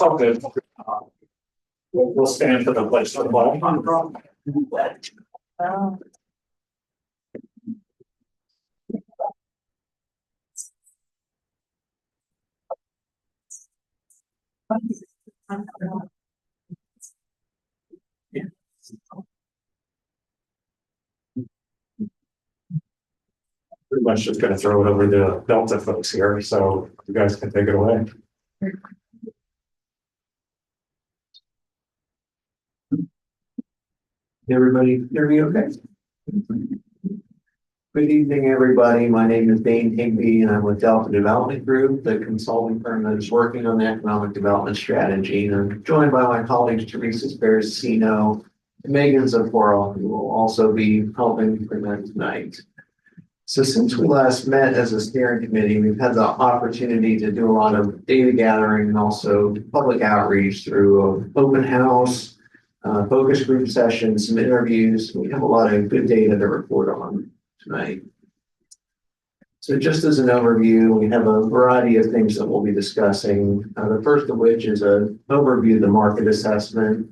all good. We'll stand for the pledge of the flag. Pretty much just gonna throw it over the Delta folks here, so you guys can take it away. Everybody hear me okay? Good evening, everybody. My name is Dane Higby, and I'm with Delta Development Group, the consulting firm that is working on the economic development strategy. And I'm joined by my colleagues, Teresa Sparacino and Megan Zaporo, who will also be helping present tonight. So since we last met as a steering committee, we've had the opportunity to do a lot of data gathering and also public outreach through an open house, focus group sessions, some interviews. We have a lot of good data to report on tonight. So just as an overview, we have a variety of things that we'll be discussing. The first of which is an overview of the market assessment.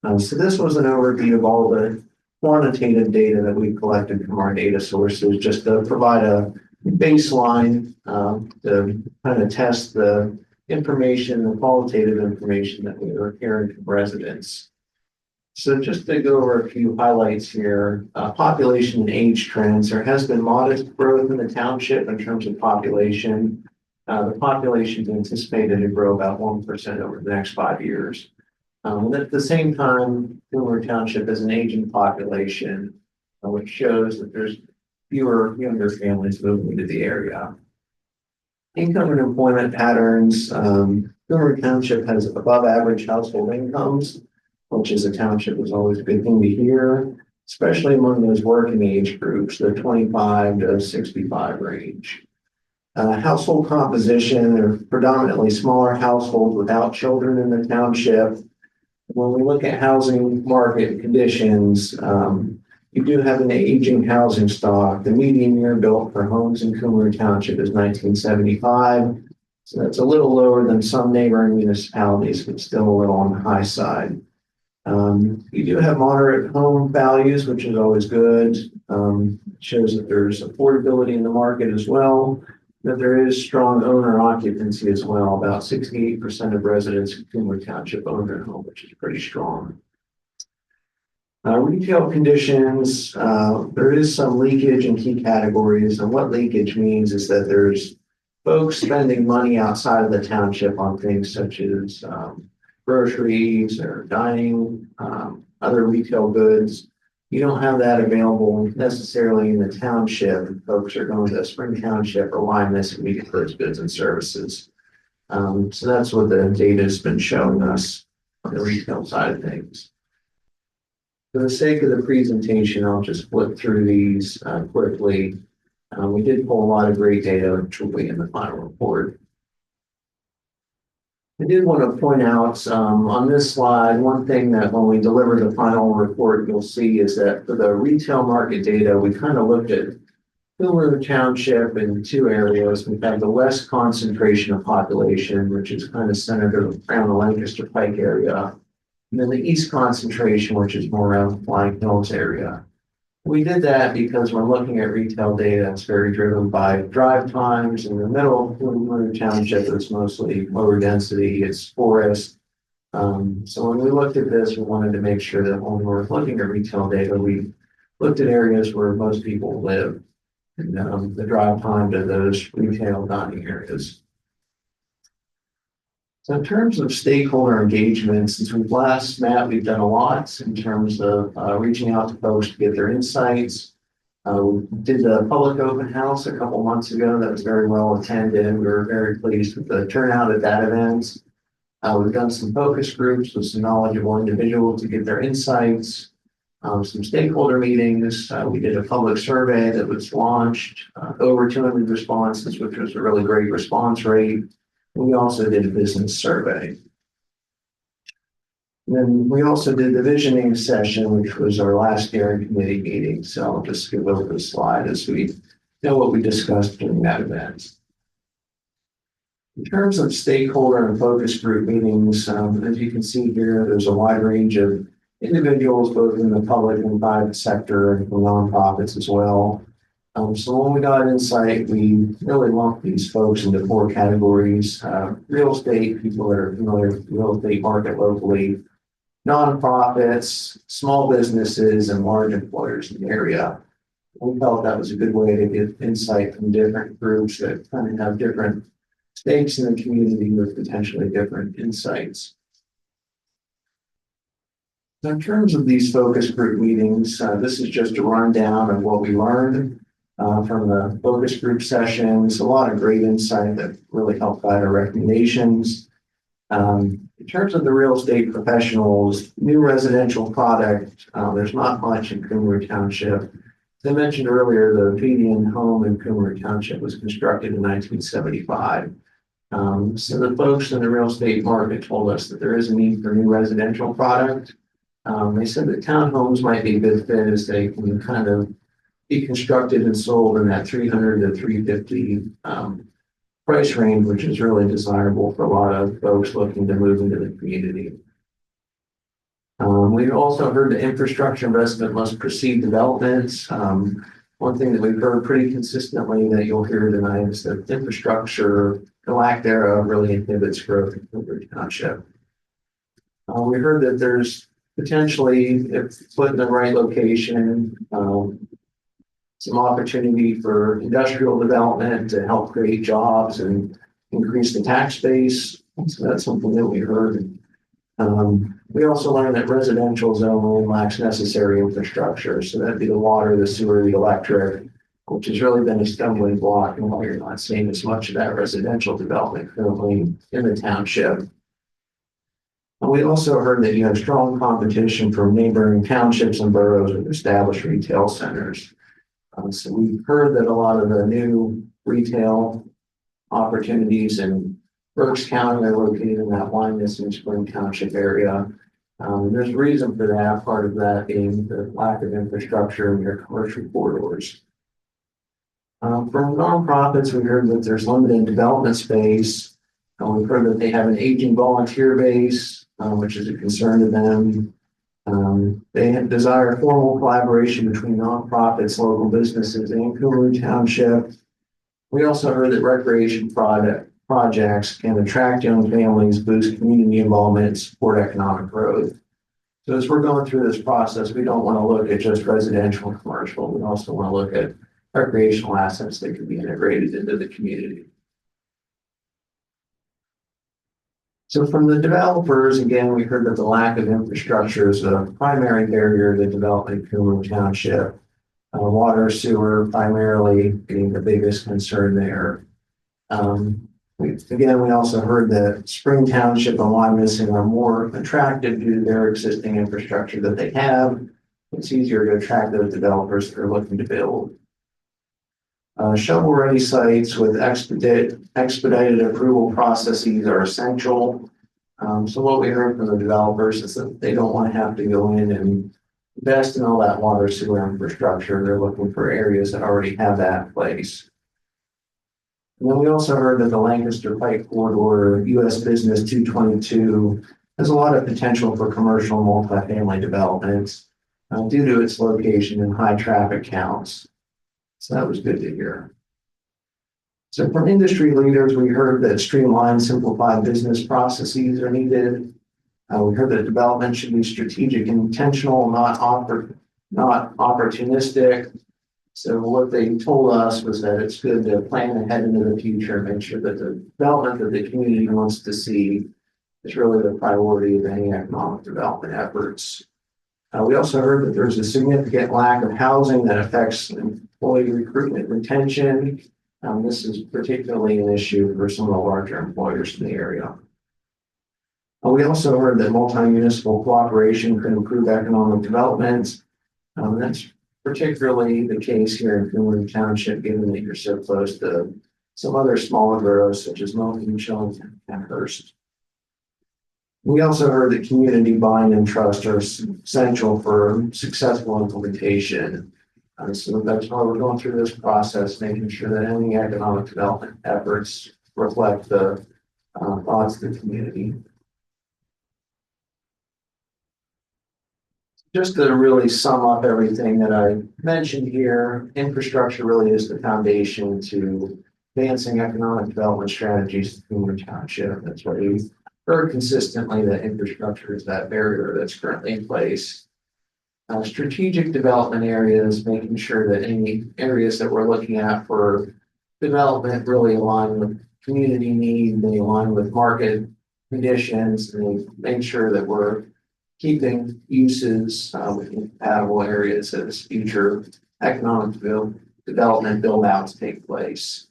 So this was an overview of all the quantitative data that we collected from our data sources, just to provide a baseline to kind of test the information, the qualitative information that we were hearing from residents. So just to go over a few highlights here, population and age trends. There has been modest growth in the township in terms of population. The population is anticipated to grow about 1% over the next 5 years. And at the same time, Cumru Township is an aging population, which shows that there's fewer younger families moving into the area. Income and employment patterns. Cumru Township has above average household incomes, which as a township is always a good thing to hear, especially among those working age groups, the 25 to 65 range. Household composition, there are predominantly smaller households without children in the township. When we look at housing market conditions, you do have an aging housing stock. The median year built for homes in Cumru Township is 1975. So that's a little lower than some neighboring municipalities, but still a little on the high side. You do have moderate home values, which is always good. Shows that there's affordability in the market as well, that there is strong owner occupancy as well. About 68% of residents in Cumru Township own their home, which is pretty strong. Retail conditions, there is some leakage in key categories. And what leakage means is that there's folks spending money outside of the township on things such as groceries or dining, other retail goods. You don't have that available necessarily in the township. Folks are going to Spring Township or Wyoming to get those goods and services. So that's what the data has been showing us on the retail side of things. For the sake of the presentation, I'll just flip through these quickly. We did pull a lot of great data, which will be in the final report. I did want to point out on this slide, one thing that when we deliver the final report, you'll see is that for the retail market data, we kind of looked at Cumru Township in two areas. We have the west concentration of population, which is kind of centered around the Lancaster Pike area, and then the east concentration, which is more around the Flying Hills area. We did that because when looking at retail data, it's very driven by drive times. In the middle of Cumru Township, it's mostly lower density, it's forest. So when we looked at this, we wanted to make sure that when we were looking at retail data, we looked at areas where most people live and the drive time to those retail dining areas. So in terms of stakeholder engagement, since we've last met, we've done a lot in terms of reaching out to folks to get their insights. We did the public open house a couple months ago that was very well attended. We were very pleased with the turnout at that event. We've done some focus groups with some knowledgeable individuals to get their insights, some stakeholder meetings. We did a public survey that was launched, over 200 responses, which was a really great response rate. We also did a business survey. And then we also did the visioning session, which was our last steering committee meeting. So I'll just skip over the slide as we know what we discussed during that event. In terms of stakeholder and focus group meetings, as you can see here, there's a wide range of individuals, both in the public and private sector and from nonprofits as well. So when we got insight, we really lumped these folks into four categories: real estate, people that are familiar with the real estate market locally, nonprofits, small businesses, and large employers in the area. We felt that was a good way to get insight from different groups that kind of have different stakes in the community with potentially different insights. In terms of these focus group meetings, this is just a rundown of what we learned from the focus group sessions. A lot of great insight that really helped guide our recommendations. In terms of the real estate professionals, new residential product, there's not much in Cumru Township. As I mentioned earlier, the median home in Cumru Township was constructed in 1975. So the folks in the real estate market told us that there is a need for new residential product. They said that townhomes might be a good fit as they can kind of be constructed and sold in that 300 to 350 price range, which is really desirable for a lot of folks looking to move into the community. We've also heard that infrastructure investment must precede developments. One thing that we've heard pretty consistently that you'll hear tonight is that infrastructure, the lack thereof, really inhibits growth in Cumru Township. We heard that there's potentially, if put in the right location, some opportunity for industrial development to help create jobs and increase the tax base. So that's something that we heard. We also learned that residential zone lacks necessary infrastructure. So that'd be the water, the sewer, the electric, which has really been a stumbling block and why you're not seeing as much of that residential development currently in the township. And we also heard that you have strong competition from neighboring townships and boroughs with established retail centers. So we've heard that a lot of the new retail opportunities in Berks County are located in that Winus and Spring Township area. There's a reason for that, part of that being the lack of infrastructure in your commercial corridors. From nonprofits, we heard that there's limited development space. We've heard that they have an aging volunteer base, which is a concern to them. They desire formal collaboration between nonprofits, local businesses, and Cumru Township. We also heard that recreation projects can attract young families, boost community involvement, and support economic growth. So as we're going through this process, we don't want to look at just residential and commercial. We also want to look at recreational assets that can be integrated into the community. So from the developers, again, we heard that the lack of infrastructure is a primary barrier to development in Cumru Township. Water, sewer, primarily being the biggest concern there. We also heard that Spring Township and Wyomissing are more attractive due to their existing infrastructure that they have. It's easier to attract those developers that are looking to build. Shovel-ready sites with expedited approval processes are essential. So what we heard from the developers is that they don't want to have to go in and invest in all that water sewer infrastructure. They're looking for areas that already have that in place. And then we also heard that the Lancaster Pike Corridor, US Business 222, has a lot of potential for commercial multifamily developments due to its location and high traffic counts. So that was good to hear. So from industry leaders, we heard that streamlined, simplified business processes are needed. We heard that development should be strategic and intentional, not opportunistic. So what they told us was that it's good to plan ahead into the future and make sure that the development that the community wants to see is really the priority of any economic development efforts. We also heard that there's a significant lack of housing that affects employee recruitment and retention. This is particularly an issue for some of the larger employers in the area. We also heard that multi-municipal cooperation could improve economic development. That's particularly the case here in Cumru Township, given that you're so close to some other smaller boroughs such as Milton, Shillington, and Hearst. We also heard that community buy-in and trust are essential for successful implementation. So that's why we're going through this process, making sure that any economic development efforts reflect the thoughts of the community. Just to really sum up everything that I mentioned here, infrastructure really is the foundation to advancing economic development strategies in Cumru Township. That's what we've heard consistently, that infrastructure is that barrier that's currently in place. Strategic development areas, making sure that any areas that we're looking at for development really align with community need, they align with market conditions, and they make sure that we're keeping uses with compatible areas as future economic development build-outs take place.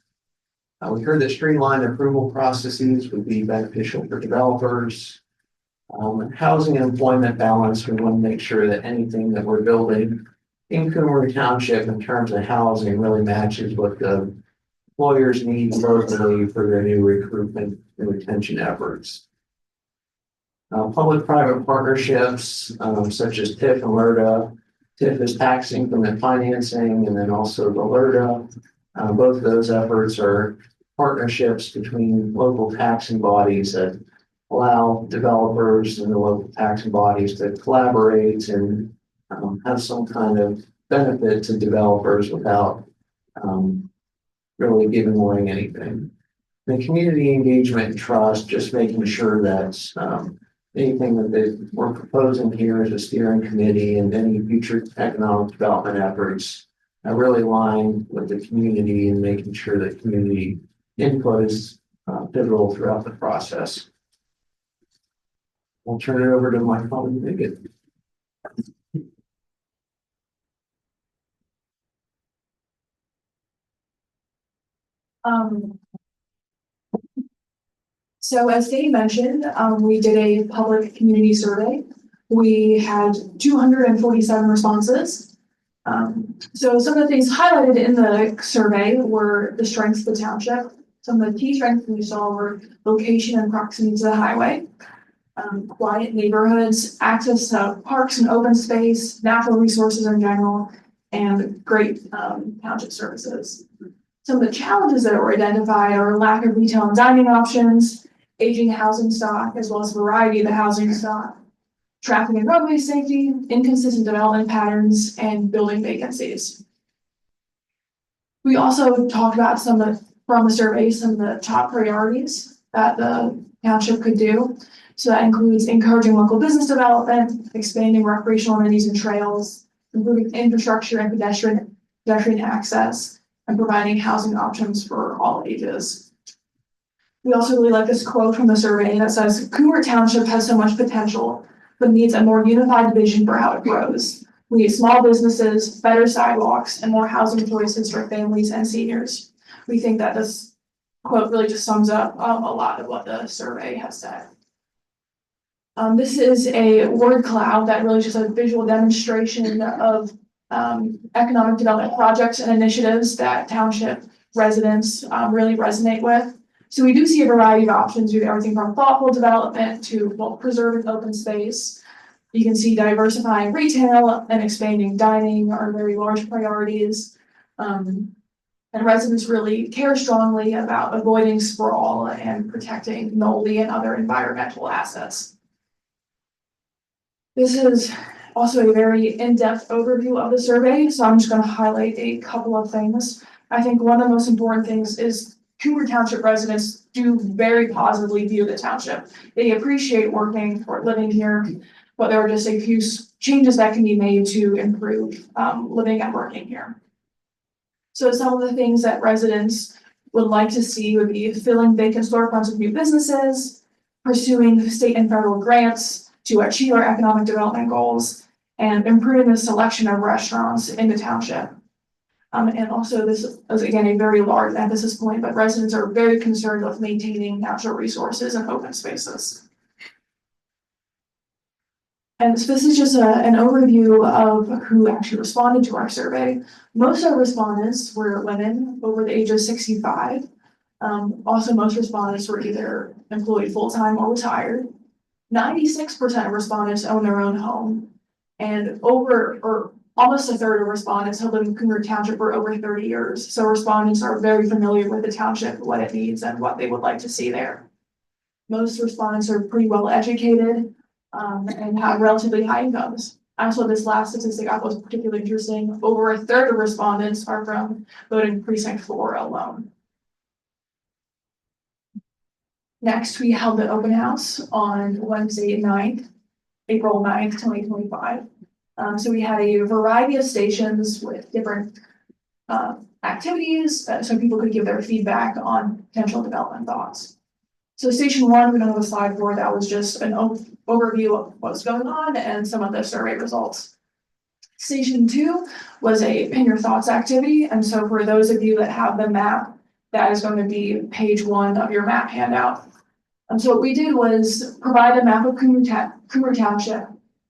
We heard that streamlined approval processes would be beneficial for developers. Housing and employment balance, we want to make sure that anything that we're building in Cumru Township in terms of housing really matches what the employers need locally for their new recruitment and retention efforts. Public-private partnerships, such as TIF and LERTA. TIF is tax increment financing, and then also the LERTA. Both of those efforts are partnerships between local taxing bodies that allow developers and the local taxing bodies to collaborate and have some kind of benefit to developers without really giving away anything. The community engagement and trust, just making sure that anything that we're proposing here as a steering committee and any future economic development efforts really align with the community and making sure that community input is pivotal throughout the process. I'll turn it over to my colleague, Megan. So as Dave mentioned, we did a public community survey. We had 247 responses. So some of the things highlighted in the survey were the strengths of the township. Some of the key strengths we saw were location and proximity to the highway, quiet neighborhoods, access to parks and open space, natural resources in general, and great township services. Some of the challenges that were identified are lack of retail and dining options, aging housing stock, as well as variety of the housing stock, traffic and roadway safety, inconsistent development patterns, and building vacancies. We also talked about from the survey, some of the top priorities that the township could do. So that includes encouraging local business development, expanding recreational amenities and trails, improving infrastructure and pedestrian access, and providing housing options for all ages. We also really like this quote from the survey that says, Cumru Township has so much potential, but needs a more unified vision for how it grows. We need small businesses, better sidewalks, and more housing choices for families and seniors. We think that this quote really just sums up a lot of what the survey has said. This is a word cloud that really just a visual demonstration of economic development projects and initiatives that township residents really resonate with. So we do see a variety of options. We do everything from thoughtful development to preserving open space. You can see diversifying retail and expanding dining are very large priorities. And residents really care strongly about avoiding sprawl and protecting moldy and other environmental assets. This is also a very in-depth overview of the survey, so I'm just going to highlight a couple of things. I think one of the most important things is Cumru Township residents do very positively view the township. They appreciate working or living here, but there are just a few changes that can be made to improve living and working here. So some of the things that residents would like to see would be filling vacant storefronts with new businesses, pursuing state and federal grants to achieve our economic development goals, and improving the selection of restaurants in the township. And also this is again a very large emphasis point, but residents are very concerned with maintaining natural resources and open spaces. And so this is just an overview of who actually responded to our survey. Most of our respondents were women over the age of 65. Also, most respondents were either employed full-time or retired. 96% of respondents own their own home, and almost a third of respondents have lived in Cumru Township for over 30 years. So respondents are very familiar with the township, what it needs, and what they would like to see there. Most respondents are pretty well educated and have relatively high incomes. Actually, this last statistic I thought was particularly interesting. Over a third of respondents are from voting precinct 4 alone. Next, we held an open house on Wednesday, April 9th, 2025. So we had a variety of stations with different activities so people could give their feedback on potential development thoughts. So station 1, we don't have a slide for, that was just an overview of what's going on and some of the survey results. Station 2 was a pin your thoughts activity. And so for those of you that have the map, that is going to be page 1 of your map handout. And so what we did was provide a map of Cumru Township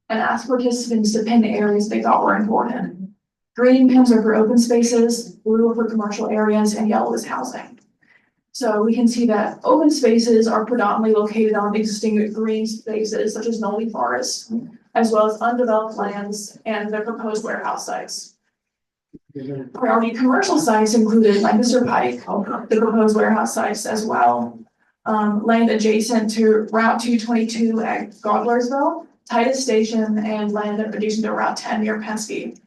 and ask participants to pin areas they thought were important. Green pins are for open spaces, blue are for commercial areas, and yellow is housing. So we can see that open spaces are predominantly located on existing green spaces such as Nolly Forest, as well as undeveloped lands and the proposed warehouse sites. Priority commercial sites included Lancaster Pike, the proposed warehouse sites as well. Land adjacent to Route 222 at Godlersville, Titus Station, and land adjacent to Route 10 near Penske.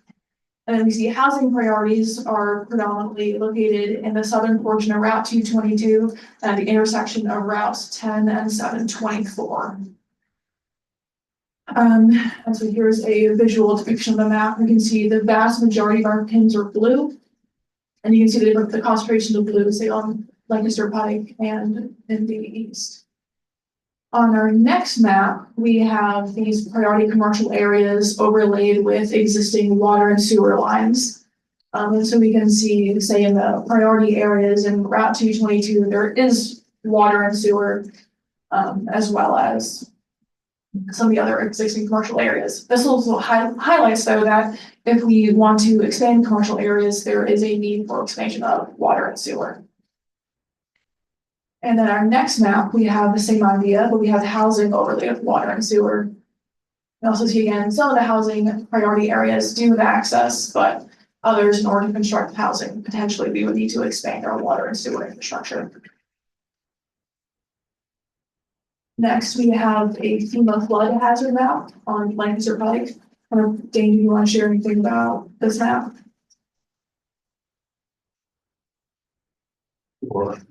And then we see housing priorities are predominantly located in the southern portion of Route 222 at the intersection of routes 10 and 724. And so here's a visual depiction of the map. You can see the vast majority of our pins are blue. And you can see the concentration of blue, say on Lancaster Pike and in the east. On our next map, we have these priority commercial areas overlaid with existing water and sewer lines. And so we can see, say in the priority areas in Route 222, there is water and sewer, as well as some of the other existing commercial areas. This also highlights, though, that if we want to expand commercial areas, there is a need for expansion of water and sewer. And then our next map, we have the same idea, but we have housing overlay with water and sewer. You also see again, some of the housing priority areas do have access, but others, in order to construct housing, potentially we would need to expand our water and sewer infrastructure. Next, we have a FEMA flood hazard map on Lancaster Pike. Dane, do you want to share anything about this map?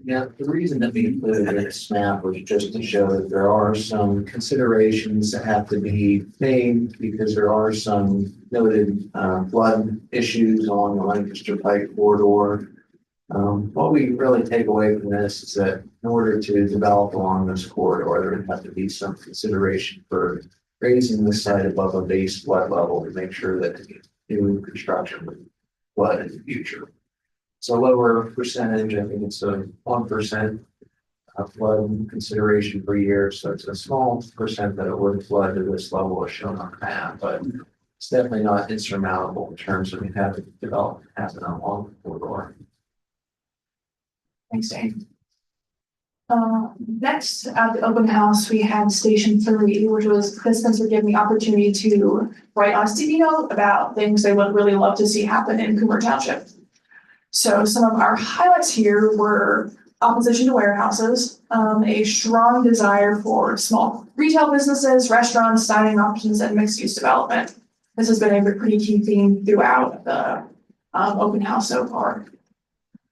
Yeah, the reason that we included this map was just to show that there are some considerations that have to be made because there are some noted flood issues along the Lancaster Pike corridor. What we really take away from this is that in order to develop along this corridor, there would have to be some consideration for raising the site above a base flood level to make sure that new construction would flood in the future. It's a lower percentage. I think it's a 1% flood consideration per year. So it's a small percent that it would flood to this level as shown on the map, but it's definitely not insurmountable in terms of having development happen along the corridor. Thanks, Dane. Next at the open house, we had station 3, which was participants were given the opportunity to write on a sticky note about things they would really love to see happen in Cumru Township. So some of our highlights here were opposition to warehouses, a strong desire for small retail businesses, restaurants, dining options, and mixed-use development. This has been a pretty key theme throughout the open house so far.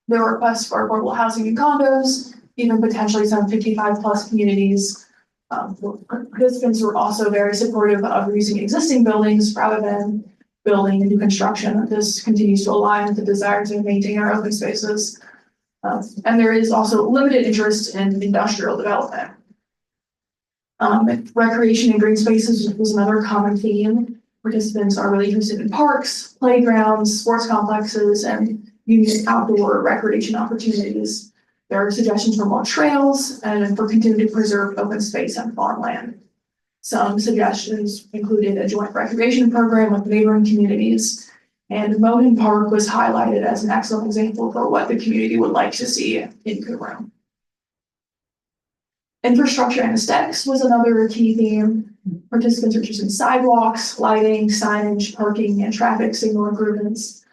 There were requests for affordable housing and condos, even potentially some 55+ communities. Participants were also very supportive of using existing buildings rather than building new construction. This continues to align with the desire to maintain our open spaces. And there is also limited interest in industrial development. Recreation and green spaces was another common theme. Participants are really interested in parks, playgrounds, sports complexes, and unique outdoor recreation opportunities. There are suggestions for more trails and for continuing to preserve open space and farmland. Some suggestions included a joint recreation program with neighboring communities, and Moden Park was highlighted as an excellent example for what the community would like to see in Cumru. Infrastructure and aesthetics was another key theme. Participants are choosing sidewalks, lighting, signage, parking, and traffic signal improvements.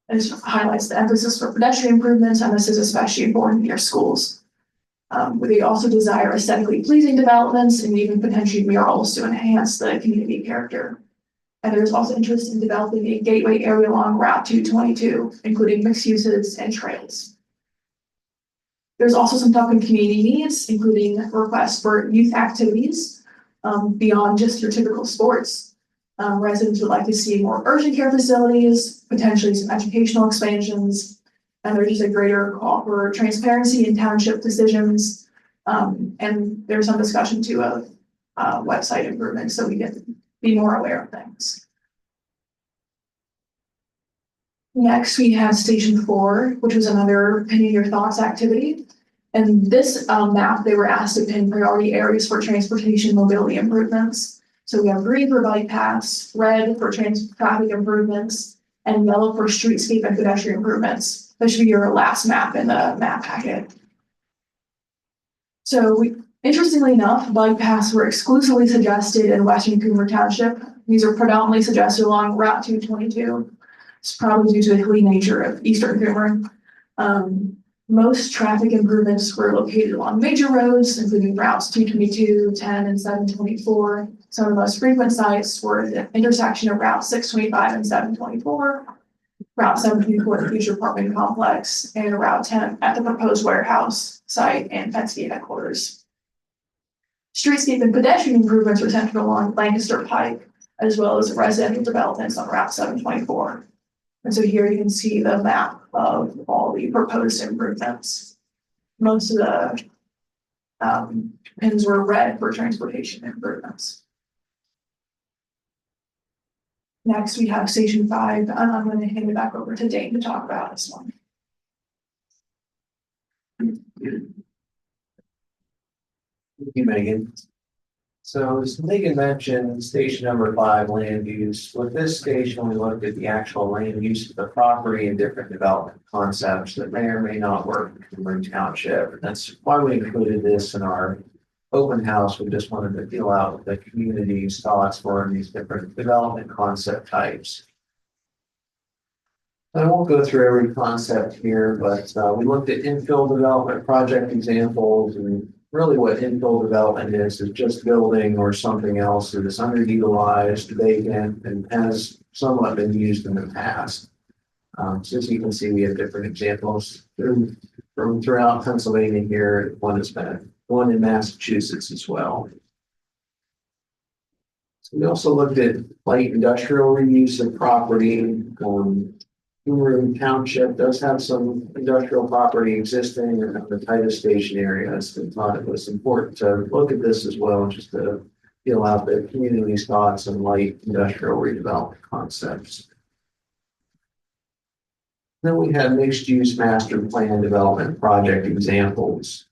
This highlights the emphasis for pedestrian improvements, and this is especially important near schools. They also desire aesthetically pleasing developments and even potentially murals to enhance the community character. And there's also interest in developing a gateway area along Route 222, including mixed uses and trails. There's also some token community needs, including requests for youth activities beyond just your typical sports. Residents would like to see more urgent care facilities, potentially some educational expansions, and there's just a greater call for transparency in township decisions. And there's some discussion too of website improvements so we can be more aware of things. Next, we have Station 4, which was another Pinning Your Thoughts activity. And this map, they were asked to pin priority areas for transportation mobility improvements. So we have green for bike paths, red for traffic improvements, and yellow for streetscape and pedestrian improvements. This should be your last map in the map packet. So interestingly enough, bike paths were exclusively suggested in Western Cumru Township. These are predominantly suggested along Route 222. It's probably due to the hilly nature of Eastern Cumru. Most traffic improvements were located along major roads, including routes 222, 10, and 724. Some of the most frequent sites were the intersection of Route 625 and 724, Route 724 at the future apartment complex, and Route 10 at the proposed warehouse site and Penske headquarters. Streetscape and pedestrian improvements were centered along Lancaster Pike, as well as residential developments on Route 724. And so here you can see the map of all the proposed improvements. Most of the pins were red for transportation improvements. Next, we have Station 5, and I'm going to hand it back over to Dane to talk about this one. Thank you, Megan. So as Megan mentioned, station number 5, land use. With this station, we looked at the actual land use of the property and different development concepts that may or may not work in Cumru Township. And that's why we included this in our open house. We just wanted to feel out what the community's thoughts were on these different development concept types. I won't go through every concept here, but we looked at infill development project examples, and really what infill development is just building or something else that is underutilized, vacant, and has somewhat been used in the past. So as you can see, we have different examples from throughout Pennsylvania here. One in Massachusetts as well. So we also looked at light industrial reuse of property. Cumru Township does have some industrial property existing in the tightest station areas. We thought it was important to look at this as well, just to feel out the community's thoughts on light industrial redevelopment concepts. Then we have mixed-use master plan development project examples.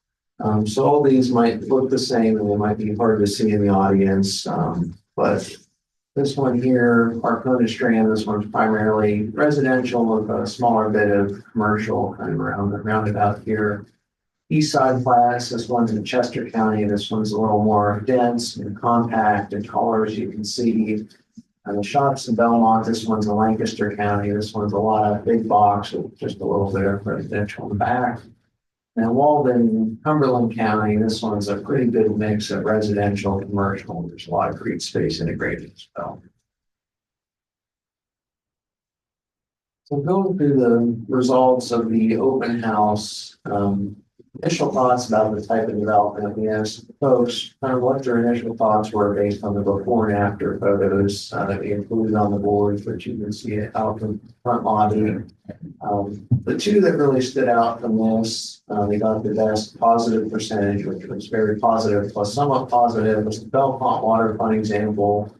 So all these might look the same and they might be hard to see in the audience, but this one here, Arcona Strand, this one's primarily residential with a smaller bit of commercial kind of roundabout here. East Side Flats, this one's in Chester County. This one's a little more dense and compact and taller, as you can see. And the shops in Belmont, this one's in Lancaster County. This one's a lot of big box with just a little bit of residential in the back. And Walden, Cumberland County, this one's a pretty good mix of residential, commercial. There's a lot of green space integrated as well. So going through the results of the open house, initial thoughts about the type of development. We asked folks kind of what their initial thoughts were based on the before and after photos that we included on the board, which you can see out from front lobby. The two that really stood out from this, they got the best positive percentage, which was very positive, plus somewhat positive, was the Belmont waterfront example.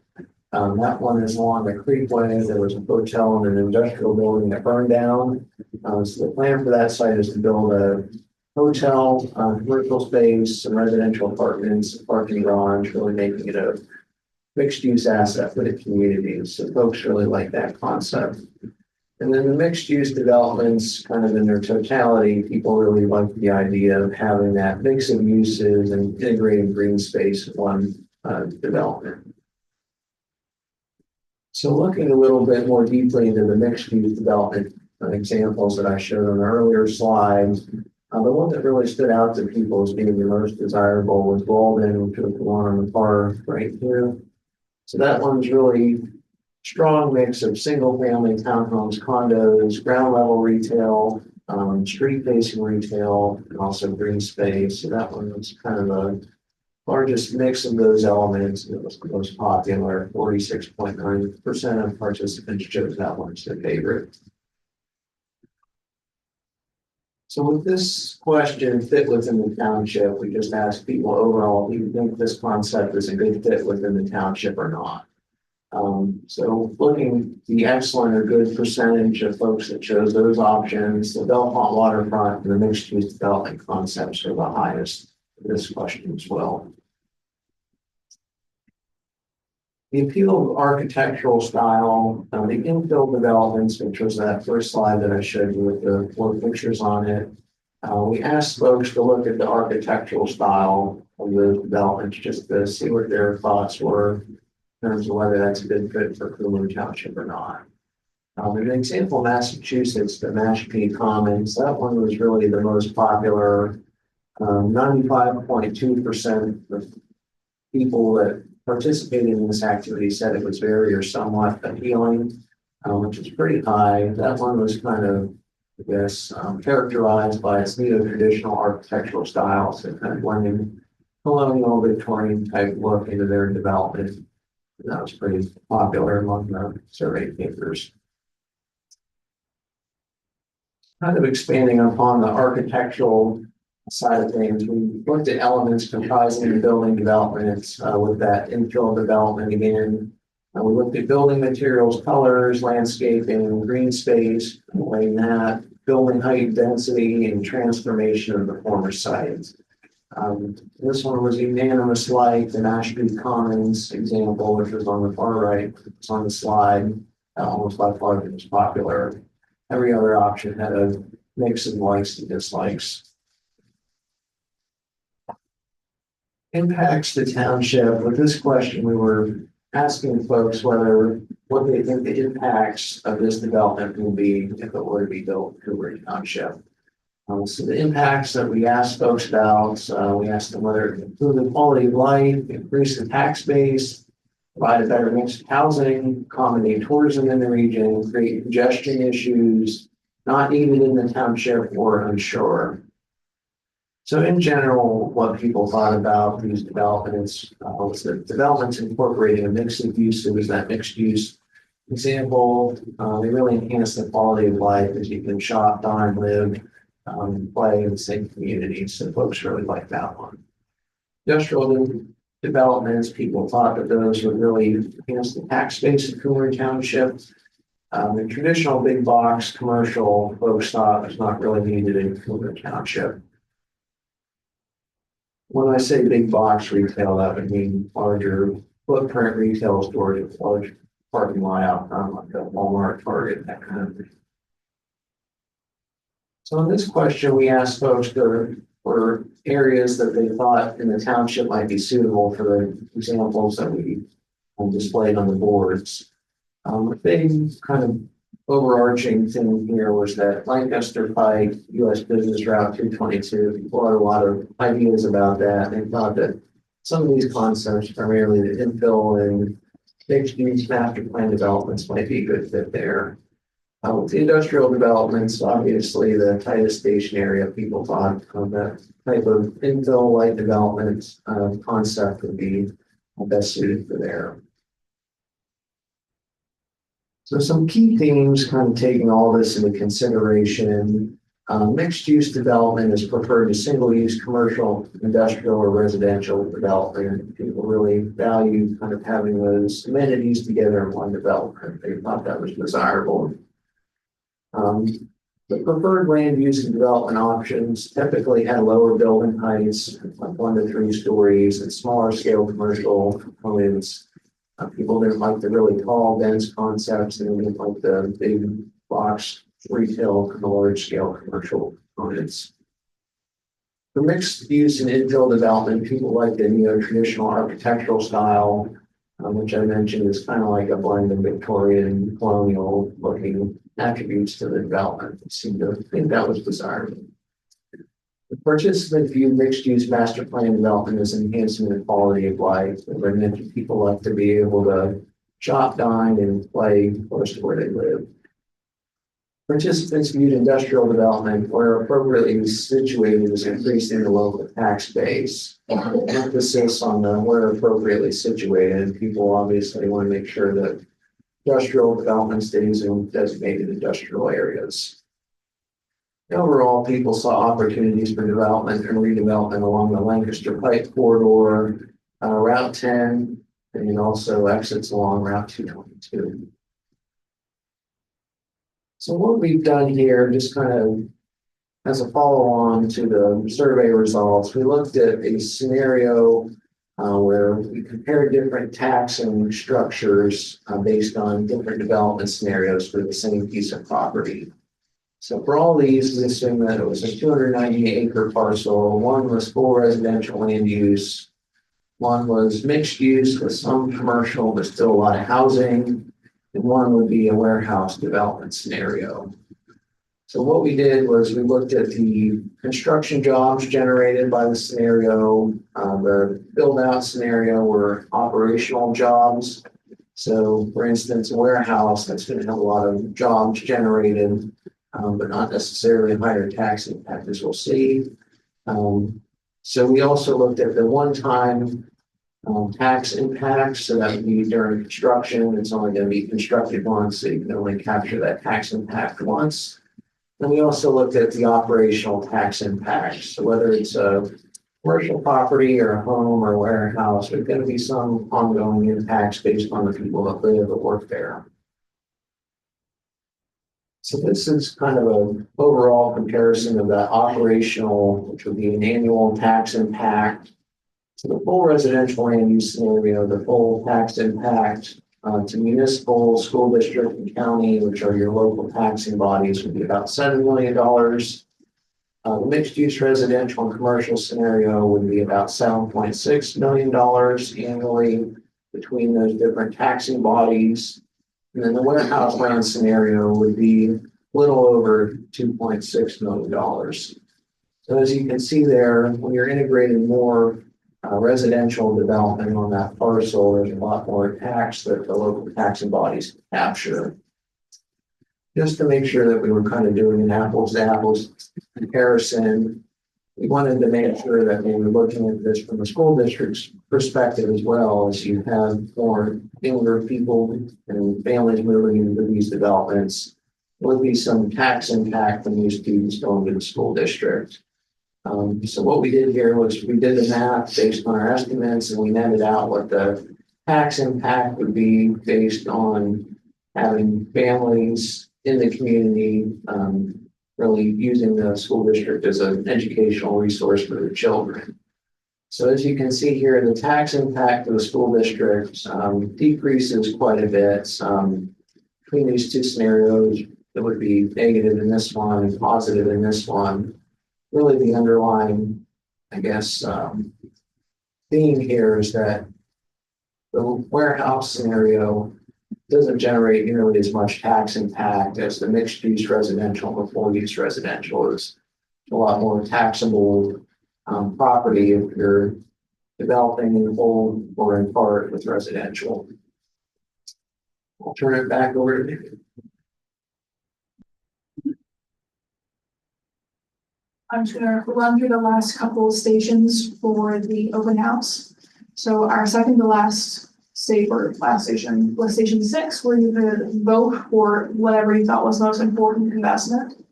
That one is along the creekway. There was a hotel and an industrial building that burned down. So the plan for that site is to build a hotel, commercial space, some residential apartments, parking garage, really making it a mixed use asset for the community. So folks really like that concept. And then the mixed use developments, kind of in their totality, people really like the idea of having that mix of uses and integrating green space in one development. So looking a little bit more deeply into the mixed use development examples that I showed on the earlier slides, the one that really stood out to people as being the most desirable was Walden, which was the one on the far right here. So that one's really strong mix of single family townhomes, condos, ground level retail, street facing retail, and also green space. So that one was kind of the largest mix of those elements. It was the most popular. 46.9% of participants chose that one as their favorite. So with this question fit within the township, we just asked people overall, do you think this concept is a good fit within the township or not? So looking the excellent or good percentage of folks that chose those options, the Belmont waterfront and the mixed use development concepts are the highest for this question as well. The appeal of architectural style, the infill developments, which was that first slide that I showed you with the 4 pictures on it. We asked folks to look at the architectural style of the developments just to see what their thoughts were in terms of whether that's a good fit for Cumru Township or not. There's an example, Massachusetts, the Mashpee Commons. That one was really the most popular. 95.2% of people that participating in this activity said it was very or somewhat appealing, which is pretty high. That one was kind of, I guess, characterized by its neo-traditional architectural style, so kind of blending colonial Victorian type look into their development. And that was pretty popular among the survey papers. Kind of expanding upon the architectural side of things, we looked at elements comprising the building developments with that infill development again. We looked at building materials, colors, landscaping, green space, weighing that, building height, density, and transformation of the former site. This one was unanimous, like the Mashpee Commons example, which was on the far right. It's on the slide, almost by far the most popular. Every other option had a mix of likes and dislikes. Impacts the township. With this question, we were asking folks what they think the impacts of this development will be if it were to be built in Cumru Township. So the impacts that we asked folks about, we asked them whether it improve the quality of life, increase the tax base, provide a better mix of housing, accommodate tourism in the region, create congestion issues, not needed in the township, or unsure. So in general, what people thought about these developments was that developments incorporating a mix of uses, that mixed use example, they really enhance the quality of life as you can shop, dine, live, play in the same community. So folks really like that one. Industrial developments, people thought that those would really enhance the tax base of Cumru Township. The traditional big box commercial folks thought was not really needed in Cumru Township. When I say big box retail, that would mean larger footprint retail stores with large parking lot out front, like a Walmart, Target, that kind of thing. So in this question, we asked folks for areas that they thought in the township might be suitable for the examples that we displayed on the boards. The big kind of overarching thing here was that Lancaster Pike, U.S. Business Route 222, people had a lot of ideas about that. They thought that some of these concepts, primarily the infill and mixed use master plan developments, might be a good fit there. With the industrial developments, obviously the tightest station area, people thought that type of infill light development concept would be best suited for there. So some key themes kind of taking all this into consideration. Mixed use development is preferred to single use commercial, industrial, or residential development. People really value kind of having those amenities together in one development. They thought that was desirable. The preferred land use and development options typically had lower building heights, like 1 to 3 stories, and smaller scale commercial components. People didn't like the really tall, dense concepts, and they didn't like the big box retail and large scale commercial components. For mixed use and infill development, people like the neo-traditional architectural style, which I mentioned is kind of like a blend of Victorian colonial looking attributes to the development. It seemed to think that was desirable. The participant view mixed use master plan development as enhancement of quality of life. As I mentioned, people like to be able to shop, dine, and play close to where they live. Participants viewed industrial development where appropriately situated as increasing the local tax base. Emphasis on the where appropriately situated. People obviously want to make sure that industrial development stays in designated industrial areas. Overall, people saw opportunities for development and redevelopment along the Lancaster Pike corridor, Route 10, and also exits along Route 222. So what we've done here, just kind of as a follow-on to the survey results, we looked at a scenario where we compared different taxing structures based on different development scenarios for the same piece of property. So for all these, we assume that it was a 290-acre parcel. One was full residential land use. One was mixed use with some commercial, but still a lot of housing. And one would be a warehouse development scenario. So what we did was we looked at the construction jobs generated by the scenario. The build-out scenario were operational jobs. So for instance, a warehouse that's going to have a lot of jobs generated, but not necessarily a higher tax impact, as we'll see. So we also looked at the one-time tax impacts. So that would be during construction. It's only going to be constructed once, so you can only capture that tax impact once. And we also looked at the operational tax impacts. So whether it's a commercial property or a home or a warehouse, there's going to be some ongoing impacts based on the people that live or work there. So this is kind of an overall comparison of the operational, which would be an annual tax impact. So the full residential land use scenario, the full tax impact to municipal, school district, and county, which are your local taxing bodies, would be about $7 million. The mixed use residential and commercial scenario would be about $7.6 million annually between those different taxing bodies. And then the warehouse land scenario would be a little over $2.6 million. So as you can see there, when you're integrating more residential development on that parcel, there's a lot more tax that the local taxing bodies capture. Just to make sure that we were kind of doing an apples to apples comparison, we wanted to make sure that we were looking at this from the school district's perspective as well, as you have more younger people and families moving into these developments. There would be some tax impact from these students going to the school district. So what we did here was we did the math based on our estimates, and we netted out what the tax impact would be based on having families in the community, really using the school district as an educational resource for their children. So as you can see here, the tax impact of the school district decreases quite a bit. Between these two scenarios, it would be negative in this one and positive in this one. Really the underlying, I guess, theme here is that the warehouse scenario doesn't generate nearly as much tax impact as the mixed use residential and full use residential. Is a lot more taxable property if you're developing in whole or in part with residential. I'll turn it back over to Nick. I'm just gonna run through the last couple of stations for the open house. So our second to last last station was station 6, where you could vote for whatever you thought was most important investment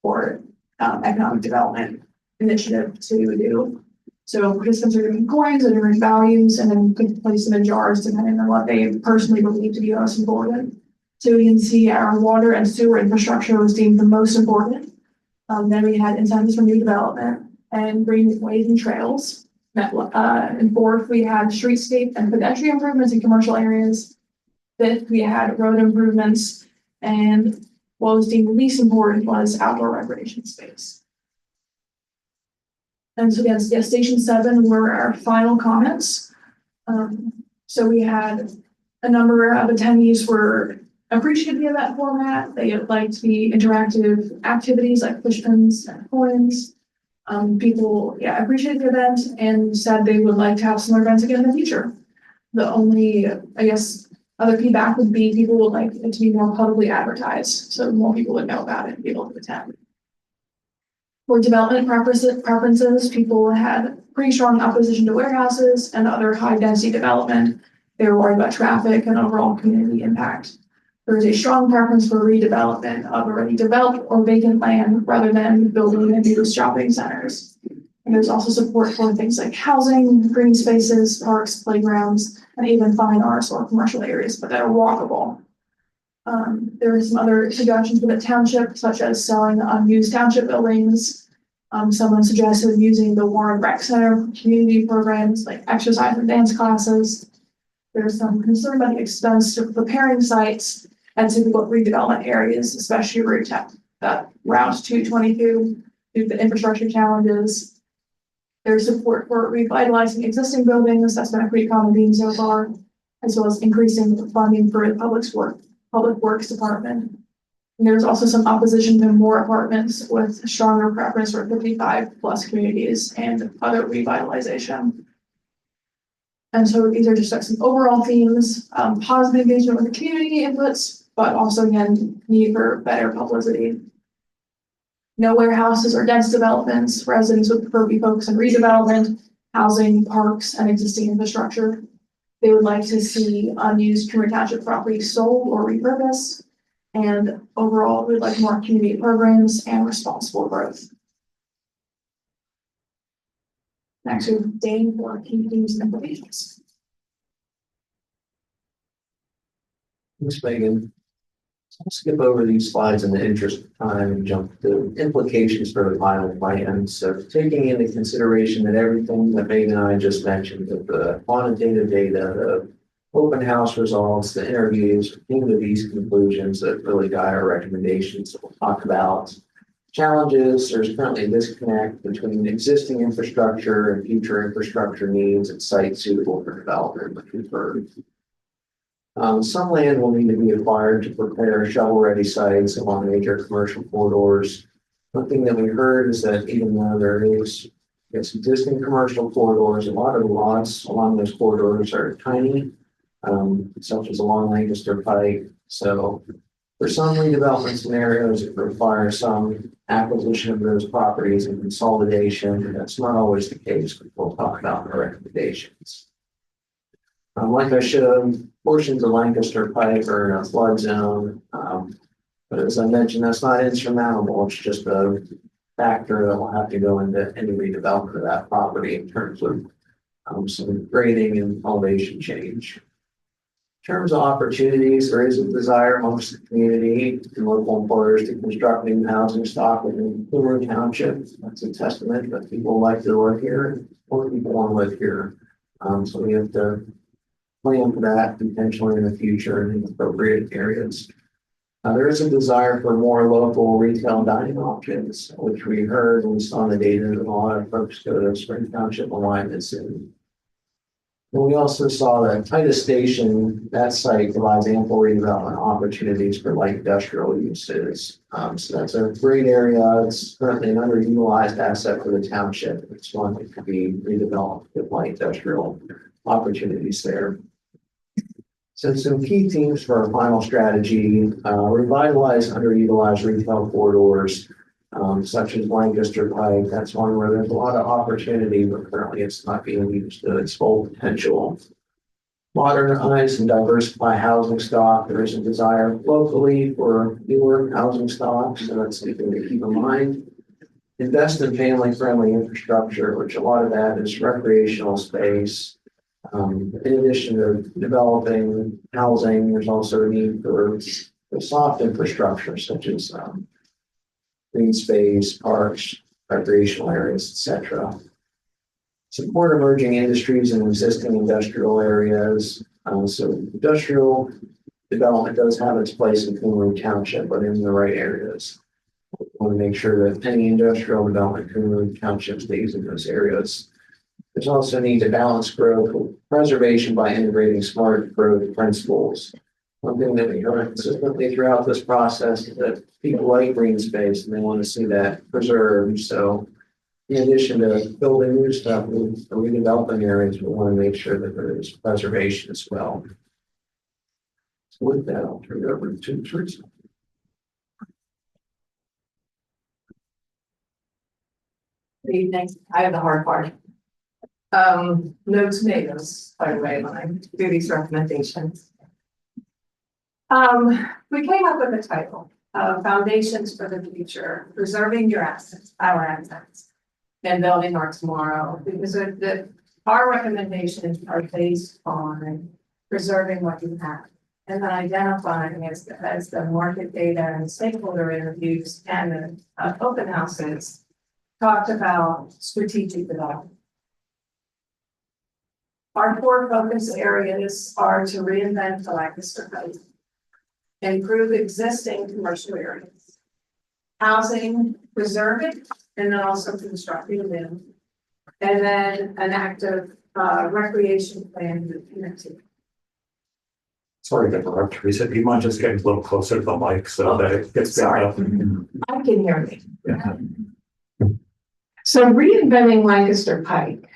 or economic development initiative to do. So participants are giving coins and different values, and then you could place them in jars depending on what they personally believe to be most important. So you can see our water and sewer infrastructure was deemed the most important. Then we had incentives for new development and greenways and trails. And fourth, we had streetscape and pedestrian improvements in commercial areas. Fifth, we had road improvements. And what was deemed least important was outdoor recreation space. And so yes, station 7 were our final comments. So we had a number of attendees were appreciative of that format. They liked the interactive activities like push pins and coins. People, appreciated the event and said they would like to have similar events again in the future. The only, I guess, other feedback would be people would like it to be more publicly advertised, so more people would know about it and be able to attend. For development preferences, people had pretty strong opposition to warehouses and other high-density development. They were worried about traffic and overall community impact. There is a strong preference for redevelopment of already developed or vacant land rather than building new shopping centers. And there's also support for things like housing, green spaces, parks, playgrounds, and even fine arts or commercial areas, but that are walkable. There are some other suggestions for the township, such as selling unused township buildings. Someone suggested using the Warren Rec Center for community programs like exercise and dance classes. There's some concern about the expense of preparing sites and typical redevelopment areas, especially Route 10, Route 222, due to the infrastructure challenges. There's support for revitalizing existing buildings. That's been a pretty common theme so far, as well as increasing the funding for the public works department. And there's also some opposition to more apartments with stronger preference for 55+ communities and other revitalization. And so these are just like some overall themes, positive engagement with the community inputs, but also again, need for better publicity. No warehouses or dense developments. Residents would prefer to be focused on redevelopment, housing, parks, and existing infrastructure. They would like to see unused Cumru Township properties sold or repurposed. And overall, we'd like more community programs and responsible growth. Next, we have Dane for key themes and implications. Thanks, Megan. I'll skip over these slides in the interest of time and jump to implications for the final plan. So taking into consideration that everything that Megan and I just mentioned, that the quantitative data, the open house results, the interviews, came to these conclusions that really guide our recommendations that we'll talk about. Challenges, there's currently a disconnect between existing infrastructure and future infrastructure needs at sites suitable for development, which we've heard. Some land will need to be acquired to prepare shovel-ready sites along major commercial corridors. One thing that we heard is that even though there is existing commercial corridors, a lot of the lots along those corridors are tiny, such as along Lancaster Pike. So for some redevelopment scenarios, it requires some acquisition of those properties and consolidation. That's not always the case, but we'll talk about in our recommendations. Like I showed, portions of Lancaster Pike are in a flood zone. But as I mentioned, that's not insurmountable. It's just a factor that will have to go into any redevelopment of that property in terms of some grading and elevation change. In terms of opportunities, there is a desire amongst the community and local employers to construct new housing stock within Cumru Township. That's a testament that people like to live here, or people want to live here. So we have to plan for that potentially in the future in appropriate areas. There is a desire for more local retail dining options, which we heard and we saw in the data that a lot of folks go to Spring Township alignments in. And we also saw that Titus Station, that site provides ample redevelopment opportunities for light industrial uses. So that's a great area. It's currently an underutilized asset for the township. It's one that could be redeveloped with light industrial opportunities there. So some key themes for our final strategy, revitalize underutilized retail corridors, such as Lancaster Pike. That's one where there's a lot of opportunity, but currently it's not being used to its full potential. Modernize and diversify housing stock. There is a desire locally for newer housing stock, so that's something to keep in mind. Invest in family-friendly infrastructure, which a lot of that is recreational space. In addition to developing housing, there's also a need for soft infrastructure, such as green space, parks, recreational areas, etc. Support emerging industries and existing industrial areas. So industrial development does have its place in Cumru Township, but in the right areas. Want to make sure that any industrial development in Cumru Township stays in those areas. There's also a need to balance growth with preservation by integrating smart growth principles. One thing that we heard consistently throughout this process is that people like green space and they want to see that preserved. So in addition to building new stuff, redeveloping areas, we want to make sure that there is preservation as well. So with that, I'll turn it over to Teresa. Good evening. I have the hard part. No tomatoes, by the way, when I do these recommendations. We came up with a title, Foundations for the Future, Preserving Your Assets, Our Assets, and Building Our Tomorrow, because our recommendations are based on preserving what you have and then identifying as the market data and stakeholder interviews and the open houses talked about strategic development. Our core focus areas are to reinvent the Lancaster Coast, improve existing commercial areas, housing, preserve it, and then also construct new, and then an active recreation plan with connectivity. Sorry to interrupt, Teresa. Do you mind just getting a little closer to the mic so that it gets picked Sorry. up? I can hear me. Yeah. So reinventing Lancaster Pike.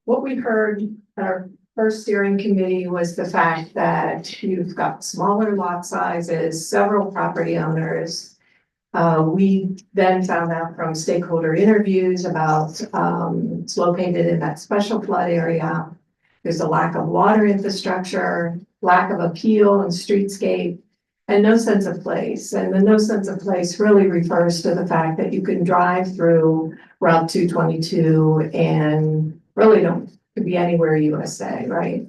What we heard at our first steering committee was the fact that you've got smaller lot sizes, several property owners. We then found out from stakeholder interviews about it's located in that special flood area. There's a lack of water infrastructure, lack of appeal and streetscape, and no sense of place. And the no sense of place really refers to the fact that you can drive through Route 222 and really don't could be anywhere USA, right?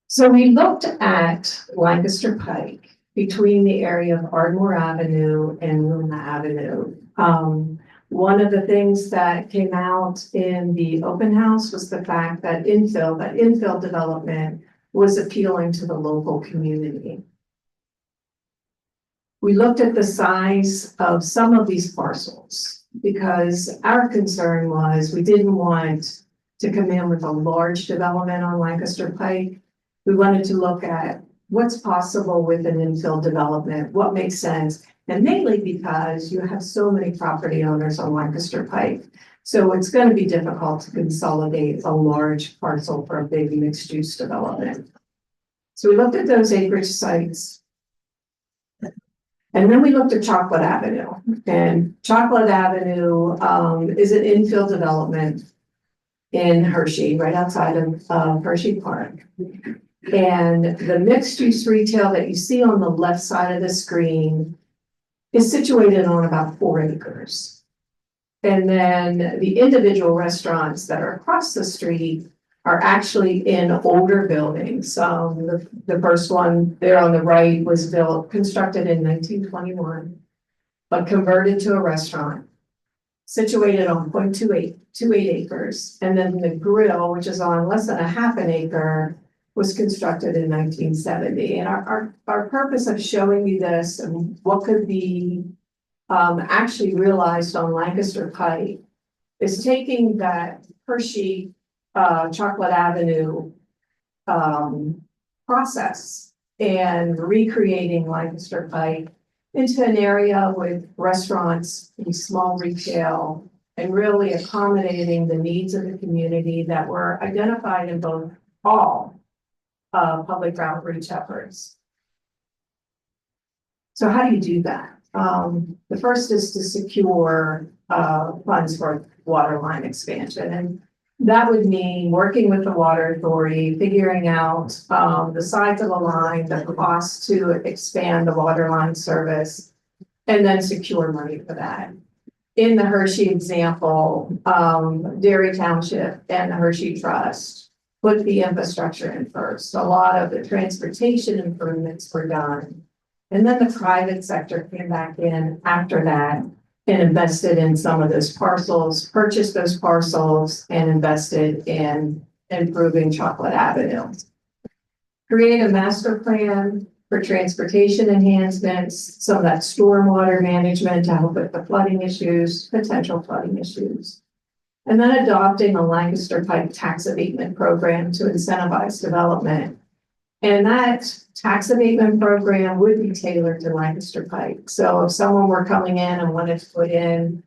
So we looked at Lancaster Pike between the area of Ardmore Avenue and Luna Avenue. One of the things that came out in the open house was the fact that infill development was appealing to the local community. We looked at the size of some of these parcels because our concern was we didn't want to come in with a large development on Lancaster Pike. We wanted to look at what's possible with an infill development, what makes sense, and mainly because you have so many property owners on Lancaster Pike. So it's going to be difficult to consolidate a large parcel for a big mixed-use development. So we looked at those acreage sites. And then we looked at Chocolate Avenue. And Chocolate Avenue is an infill development in Hershey, right outside of Hershey Park. And the mixed-use retail that you see on the left side of the screen is situated on about 4 acres. And then the individual restaurants that are across the street are actually in older buildings. The first one there on the right was constructed in 1921, but converted to a restaurant, situated on 0.28 acres. And then the grill, which is on less than a half an acre, was constructed in 1970. And our purpose of showing you this and what could be actually realized on Lancaster Pike is taking that Hershey Chocolate Avenue process and recreating Lancaster Pike into an area with restaurants and small retail and really accommodating the needs of the community that were identified in all public outreach efforts. So how do you do that? The first is to secure funds for water line expansion. And that would mean working with the water authority, figuring out the size of the line, the cost to expand the water line service, and then secure money for that. In the Hershey example, Dairy Township and the Hershey Trust put the infrastructure in first. A lot of the transportation improvements were done. And then the private sector came back in after that and invested in some of those parcels, purchased those parcels and invested in improving Chocolate Avenue. Create a master plan for transportation enhancements, some of that stormwater management to help with the flooding issues, potential flooding issues. And then adopting a Lancaster Pike tax abatement program to incentivize development. And that tax abatement program would be tailored to Lancaster Pike. So if someone were coming in and wanted to put in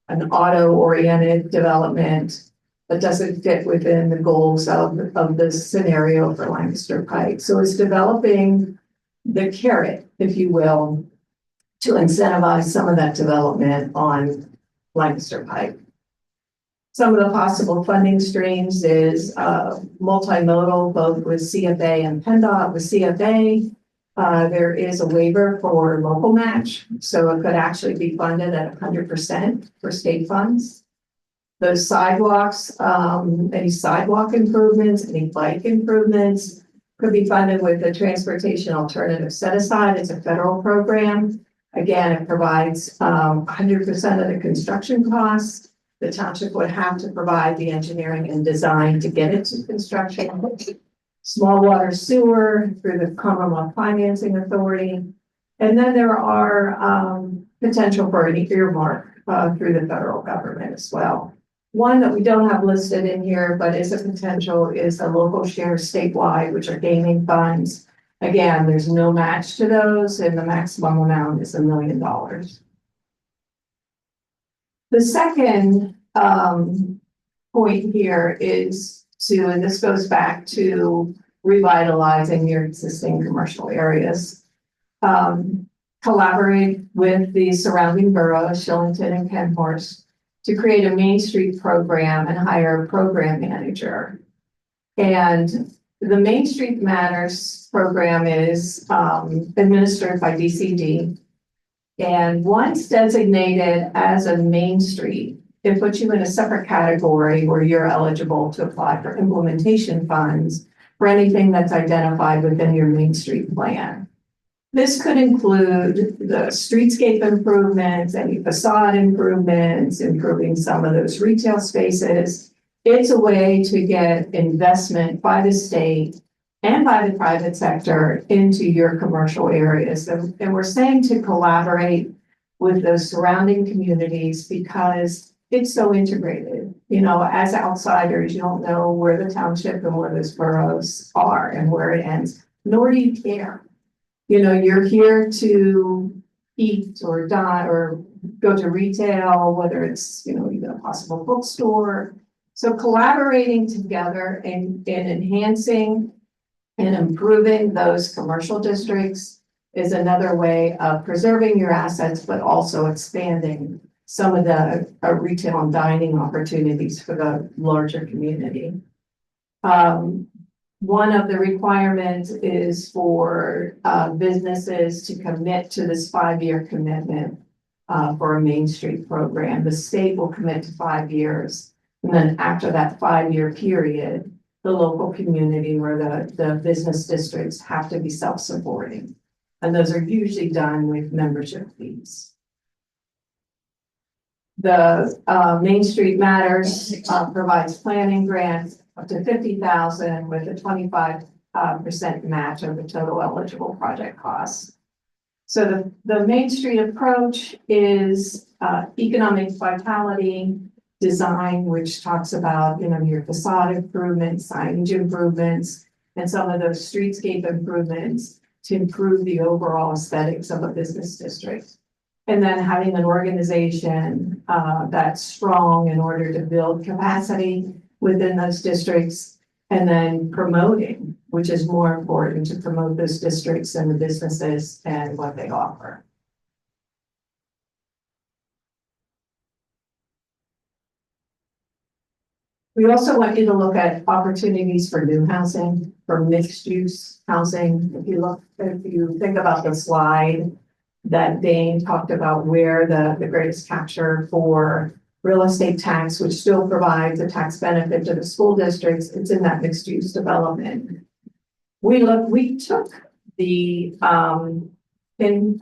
an auto-oriented development that doesn't fit within the goals of this scenario for Lancaster Pike. So it's developing the carrot, if you will, to incentivize some of that development on Lancaster Pike. Some of the possible funding streams is multimodal, both with CFA and PennDOT. With CFA, there is a waiver for local match, so it could actually be funded at 100% for state funds. Those sidewalks, any sidewalk improvements, any bike improvements could be funded with the Transportation Alternative Set Aside. It's a federal program. Again, it provides 100% of the construction costs. The township would have to provide the engineering and design to get it to construction. Small water sewer through the Commonwealth Financing Authority. And then there are potential for an earmark through the federal government as well. One that we don't have listed in here, but is a potential, is a local share statewide, which are gaming funds. Again, there's no match to those, and the maximum amount is $1 million. The second point here is to, and this goes back to revitalizing your existing commercial areas. Collaborate with the surrounding boroughs, Shillington and Kenhorst, to create a Main Street program and hire a program manager. And the Main Street Matters program is administered by DCD. And once designated as a Main Street, it puts you in a separate category where you're eligible to apply for implementation funds for anything that's identified within your Main Street plan. This could include the streetscape improvements, any facade improvements, improving some of those retail spaces. It's a way to get investment by the state and by the private sector into your commercial areas. And we're saying to collaborate with those surrounding communities because it's so integrated. You know, as outsiders, you don't know where the township and where those boroughs are and where it ends, nor do you care. You know, you're here to eat or dine or go to retail, whether it's, you know, even a possible bookstore. So collaborating together and enhancing and improving those commercial districts is another way of preserving your assets, but also expanding some of the retail and dining opportunities for the larger community. One of the requirements is for businesses to commit to this 5-year commitment for a Main Street program. The state will commit to 5 years. And then after that 5-year period, the local community or the business districts have to be self-supporting. And those are usually done with membership fees. The Main Street Matters provides planning grants up to $50,000 with a 25% match of the total eligible project costs. So the Main Street approach is economic vitality design, which talks about, you know, your facade improvements, signage improvements, and some of those streetscape improvements to improve the overall aesthetics of a business district. And then having an organization that's strong in order to build capacity within those districts, and then promoting, which is more important, to promote those districts and the businesses and what they offer. We also want you to look at opportunities for new housing, for mixed use housing. If you think about the slide that Dane talked about, where the greatest capture for real estate tax, which still provides a tax benefit to the school districts, it's in that mixed use development. We took the in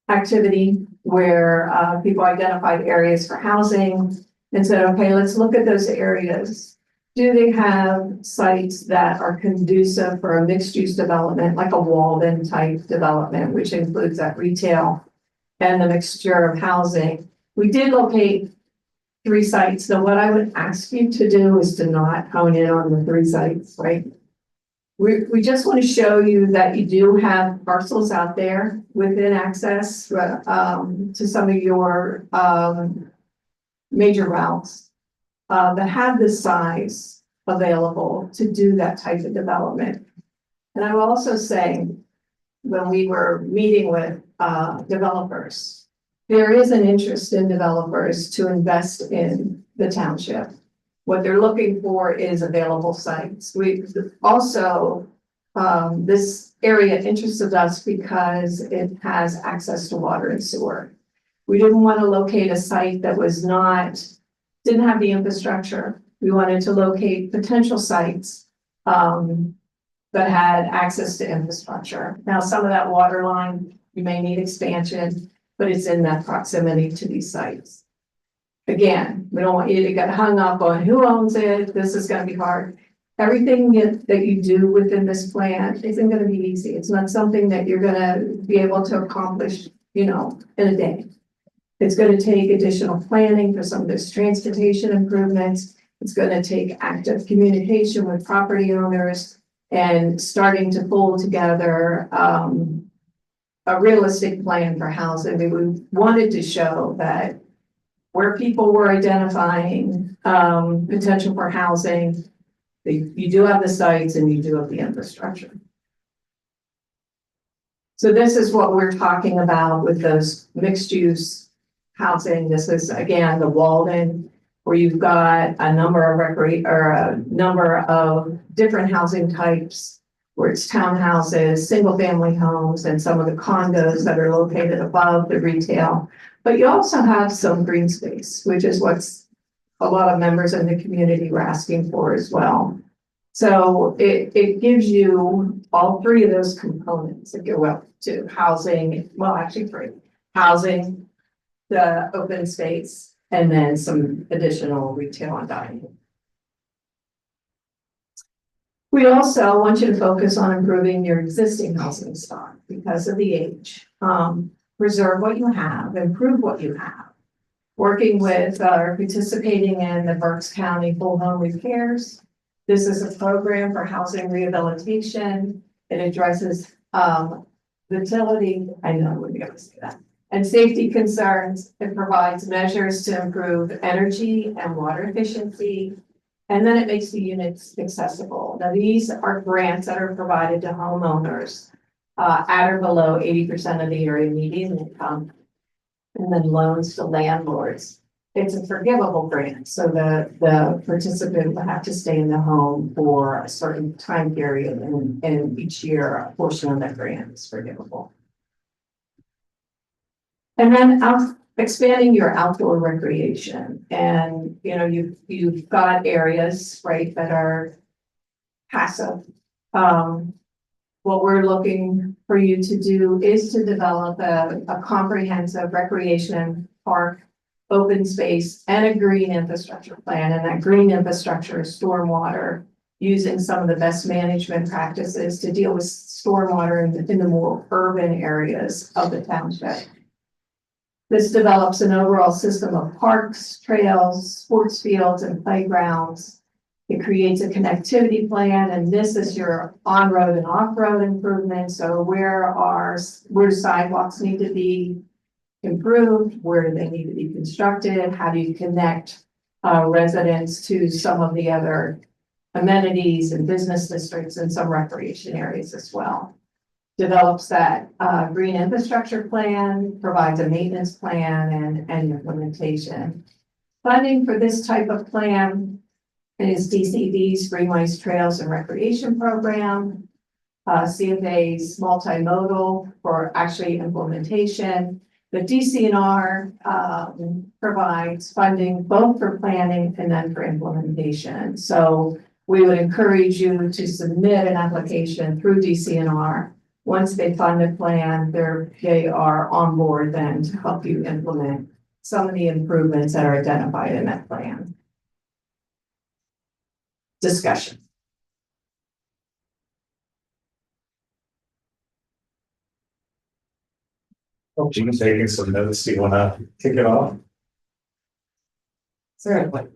activity where people identified areas for housing and said, okay, let's look at those areas Do they have sites that are conducive for a mixed-use development, like a Walden type development, which includes that retail and the mixture of housing? We did locate 3 sites. So what I would ask you to do is to not hone in on the 3 sites, right? We just want to show you that you do have parcels out there within access to some of your major routes that have the size available to do that type of development. And I will also say, when we were meeting with developers, there is an interest in developers to invest in the township. What they're looking for is available sites. We also, this area interested us because it has access to water and sewer. We didn't want to locate a site that didn't have the infrastructure. We wanted to locate potential sites that had access to infrastructure. Now, some of that water line, you may need expansion, but it's in that proximity to these sites. Again, we don't want you to get hung up on who owns it. This is going to be hard. Everything that you do within this plan isn't going to be easy. It's not something that you're going to be able to accomplish, in a day. It's going to take additional planning for some of those transportation improvements. It's going to take active communication with property owners and starting to pull together a realistic plan for housing. We wanted to show that where people were identifying potential for housing, you do have the sites and you do have the infrastructure. So this is what we're talking about with those mixed use housing. This is again the Walden, where you've got a number of different housing types, where it's townhouses, single family homes, and some of the condos that are located above the retail. But you also have some green space, which is what's a lot of members in the community were asking for as well. So it gives you all 3 of those components that go up to housing, well, actually 3, housing, the open space, and then some additional retail and dining. We also want you to focus on improving your existing housing stock because of the age. Preserve what you have, improve what you have. Working with or participating in the Berks County Full Home Repairs. This is a program for housing rehabilitation. It addresses utility, I know we're going to say that, and safety concerns. It provides measures to improve energy and water efficiency. And then it makes the units accessible. Now, these are grants that are provided to homeowners at or below 80% of the area median income, and then loans to landlords. It's a forgivable grant, so the participant will have to stay in the home for a certain time period, and each year a portion of that grant is forgivable. And then expanding your outdoor recreation, and you've got areas, right, that are passive. What we're looking for you to do is to develop a comprehensive recreation park, open space, and a green infrastructure plan. And that green infrastructure is stormwater, using some of the best management practices to deal with stormwater in the more urban areas of the township. This develops an overall system of parks, trails, sports fields, and playgrounds. It creates a connectivity plan, and this is your on-road and off-road improvements. So where sidewalks need to be improved, where do they need to be constructed, how do you connect residents to some of the other amenities and business districts and some recreation areas as well. Develops that green infrastructure plan, provides a maintenance plan and implementation. Funding for this type of plan is DCD's Greenways Trails and Recreation Program, CFA's multimodal for actually implementation. The DCNR provides funding both for planning and then for implementation. So we would encourage you to submit an application through DCNR. Once they fund a plan, they are on board then to help you implement some of the improvements that are identified in that plan. discussion. Jean's taking some notes. Do you wanna kick it off? Certainly.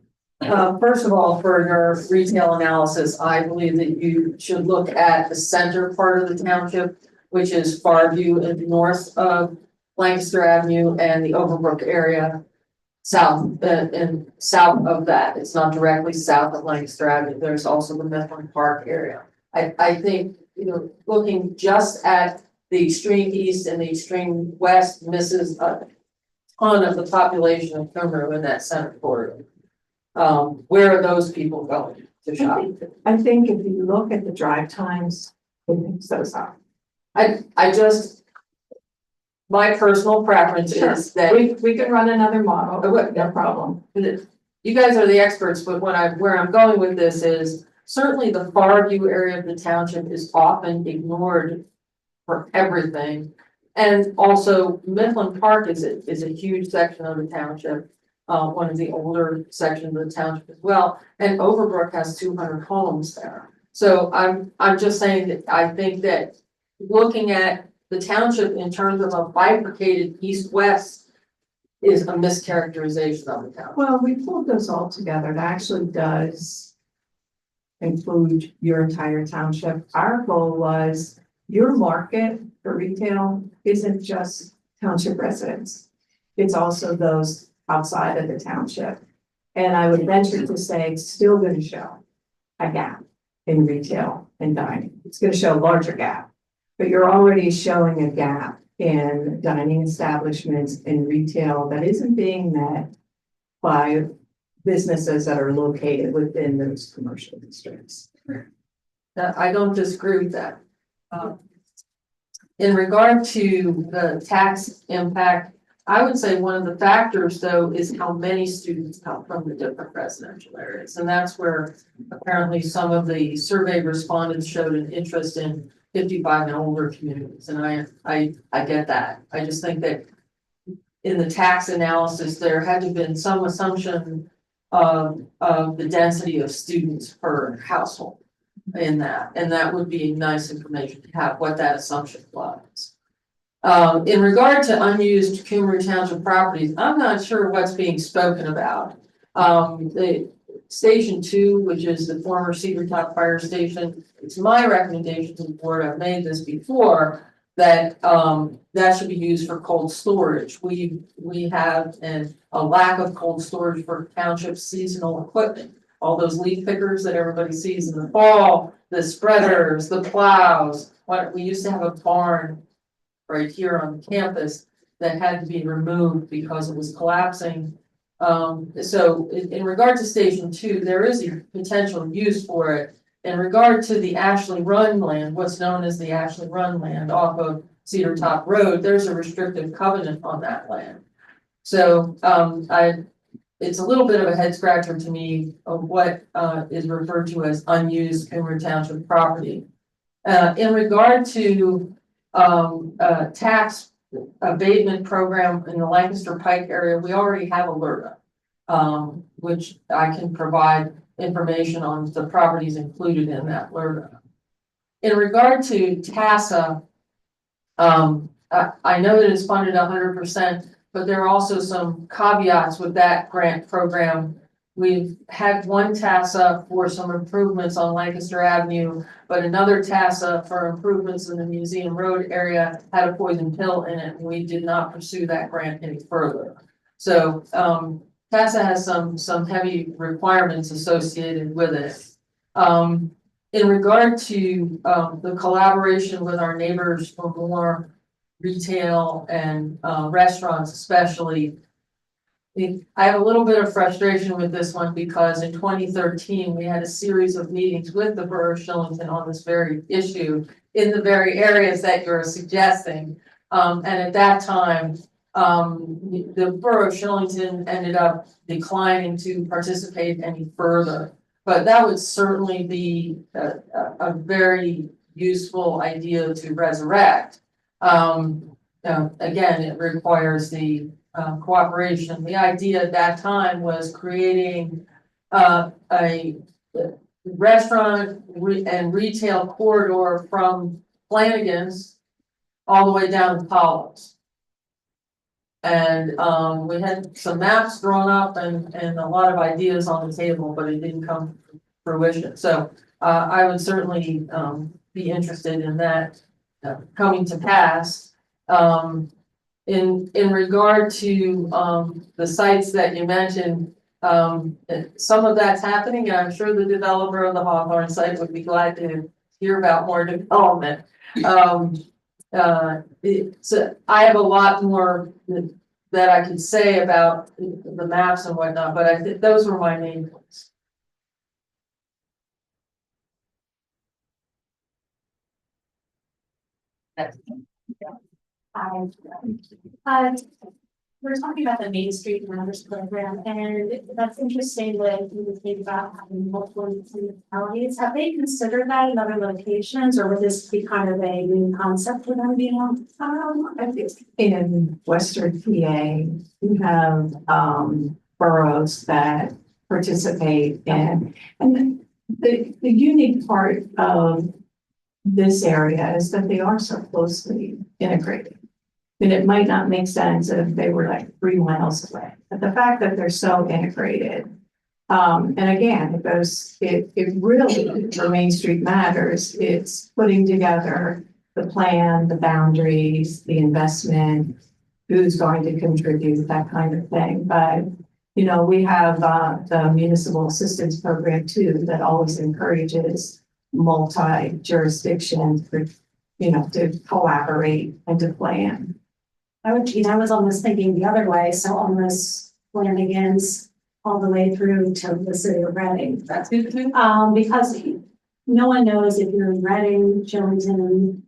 First of all, for your retail analysis, I believe that you should look at the center part of the township, which is Farview and north of Lancaster Avenue and the Overbrook area. South, and south of that, it's not directly south of Lancaster Avenue, there's also the Mifflin Park area. I think, looking just at the extreme east and the extreme west misses a ton of the population of Cumru in that center corridor. Where are those people going to shop? I think if you look at the drive times, so sorry. My personal preference is that We can run another model, no problem. you guys are the experts, but where I'm going with this is certainly the Farview area of the township is often ignored for everything. And also Mifflin Park is a huge section of the township, one of the older sections of the township as well. And Overbrook has 200 homes there. So I'm just saying that I think that looking at the township in terms of a bifurcated east-west is a mischaracterization of the township. Well, we pulled those all together. It actually does include your entire township. Our goal was your market for retail isn't just township residents. It's also those outside of the township. And I would venture to say it's still going to show a gap in retail and dining. It's going to show a larger gap. But you're already showing a gap in dining establishments and retail that isn't being met by businesses that are located within those commercial districts. I don't disagree with that. In regard to the tax impact, I would say one of the factors though is how many students come from the different residential areas. And that's where apparently some of the survey respondents showed an interest in 55 and older communities, and I get that. I just think that in the tax analysis, there had to have been some assumption of the density of students per household in that, and that would be nice information to have what that assumption was. In regard to unused Cumru Township properties, I'm not sure what's being spoken about. The Station 2, which is the former Cedar Top Fire Station, it's my recommendation to the board, I've made this before, that that should be used for cold storage. We have a lack of cold storage for township seasonal equipment. All those leaf pickers that everybody sees in the fall, the spreaders, the plows. We used to have a barn right here on campus that had to be removed because it was collapsing. So in regard to Station 2, there is a potential use for it. In regard to the Ashley Run land, what's known as the Ashley Run land off of Cedar Top Road, there's a restrictive covenant on that land. So it's a little bit of a head scratcher to me of what is referred to as unused Cumru Township property. In regard to tax abatement program in the Lancaster Pike area, we already have Alerta, which I can provide information on the properties included in that Alerta. In regard to TASA, I know that it's funded 100%, but there are also some caveats with that grant program. We've had one TASA for some improvements on Lancaster Avenue, but another TASA for improvements in the Museum Road area had a poison pill in it, and we did not pursue that grant any further. So TASA has some heavy requirements associated with it. In regard to the collaboration with our neighbors for more retail and restaurants especially, I have a little bit of frustration with this one because in 2013, we had a series of meetings with the Borough of Shillington on this very issue in the very areas that you're suggesting. And at that time, the Borough of Shillington ended up declining to participate any further. But that would certainly be a very useful idea to resurrect. Again, it requires the cooperation. The idea at that time was creating restaurant and retail corridor from Flanagan's all the way down to Pollock's. And, we had some maps drawn up and a lot of ideas on the table, but it didn't come to fruition. So, I would certainly, be interested in that coming to pass. In regard to, the sites that you mentioned, some of that's happening, and I'm sure the developer of the Hawthorne site would be glad to hear about more development. So I have a lot more that I can say about the maps and whatnot, but I think those were my main points. We're talking about the Main Street Members Program, and that's interesting that you would think about having multiple municipalities. Have they considered that in other locations, or would this be kind of a new concept for them, you know? I think in Western PA, we have, boroughs that participate in, and the unique part of this area is that they are so closely integrated. And it might not make sense if they were like 3 miles away, but the fact that they're so integrated. And again, it really, for Main Street Matters, it's putting together the plan, the boundaries, the investment, who's going to contribute, that kind of thing. But, you know, we have, the municipal assistance program too, that always encourages multi-jurisdiction for, you know, to collaborate and to plan. I was almost thinking the other way, so almost Flanagan's all the way through to the city of Reading. That's good too. Because no one knows if you're in Reading, Shillington,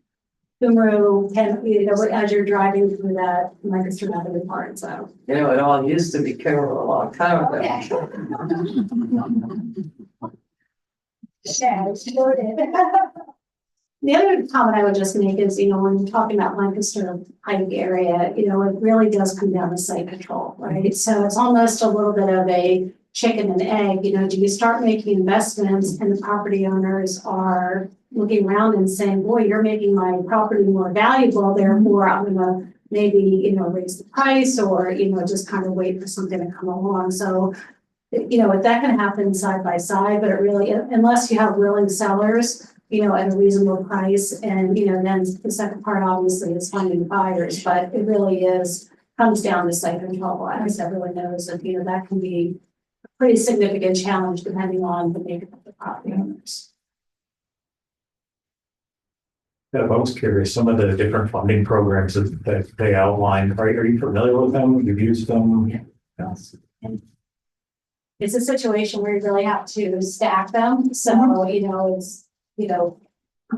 Cumru, you know, as you're driving through that Lancaster Avenue part, so. You know, it all used to be Cumru a long time ago. Yeah, sure did. The other comment I would just make is, you know, when you're talking about Lancaster Pike area, you know, it really does come down to site control, right? So it's almost a little bit of a chicken and egg, you know, do you start making investments and the property owners are looking around and saying, boy, you're making my property more valuable, therefore I'm gonna maybe, you know, raise the price or, you know, just kind of wait for something to come along. So, you know, that can happen side by side, but it really, unless you have willing sellers, you know, at a reasonable price. And, you know, then the second part obviously is finding buyers, but it really comes down to site control. As everyone knows that, you know, that can be a pretty significant challenge depending on the makeup of the property owners. Yeah, I was curious, some of the different funding programs that they outlined, are you familiar with them? You've used them? Yes. It's a situation where you really have to stack them. So, you know, it's, you know,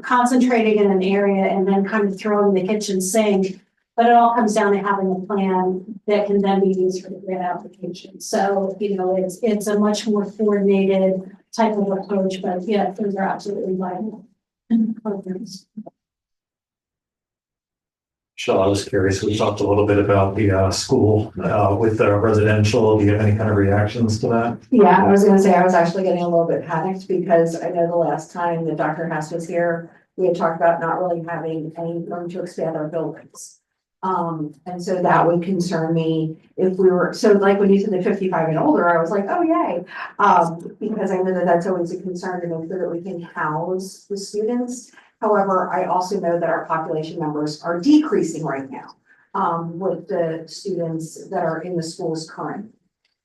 concentrating in an area and then kind of throwing the kitchen sink. But it all comes down to having a plan that can then be used for the grant application. So, you know, it's a much more coordinated type of approach, but yeah, those are absolutely vital. Michelle, I was curious, we talked a little bit about the school with the residential. Do you have any kind of reactions to that? Yeah, I was gonna say, I was actually getting a little bit panicked because I know the last time that Dr. Hess was here, we had talked about not really having any room to expand our buildings. And so that would concern me if we were, so like when you said the 55 and older, I was like, oh yay. Because I know that that's always a concern to make sure that we can house the students. However, I also know that our population numbers are decreasing right now with the students that are in the schools currently.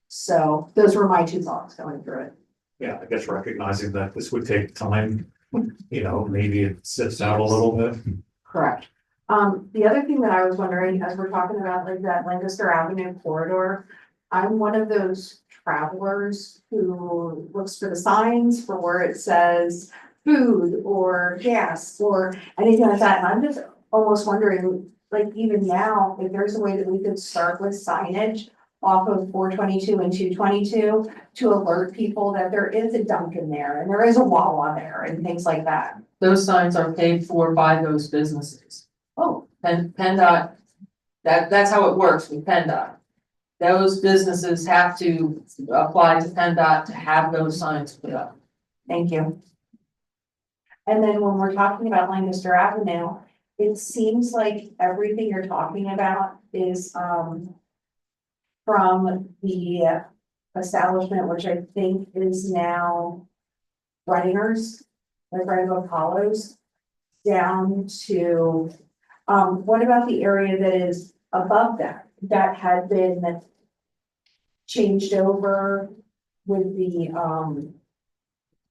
So those were my 2 thoughts going through it. Yeah, I guess recognizing that this would take time, you know, maybe it sits out a little bit. Correct. The other thing that I was wondering, as we're talking about like that Lancaster Avenue corridor, I'm one of those travelers who looks for the signs for where it says food or gas or anything like that. And I'm just almost wondering, like even now, if there's a way that we could start with signage off of 422 and 222 to alert people that there is a Dunkin' there and there is a Wawa there and things like that. Those signs are paid for by those businesses. Oh, And PennDOT, that's how it works with PennDOT. Those businesses have to apply to PennDOT to have those signs put up. Thank you. And then when we're talking about Lancaster Avenue, it seems like everything you're talking about is, from the establishment, which I think is now Runningers, like right above Hollows, down to, what about the area that is above that, that had been changed over with the,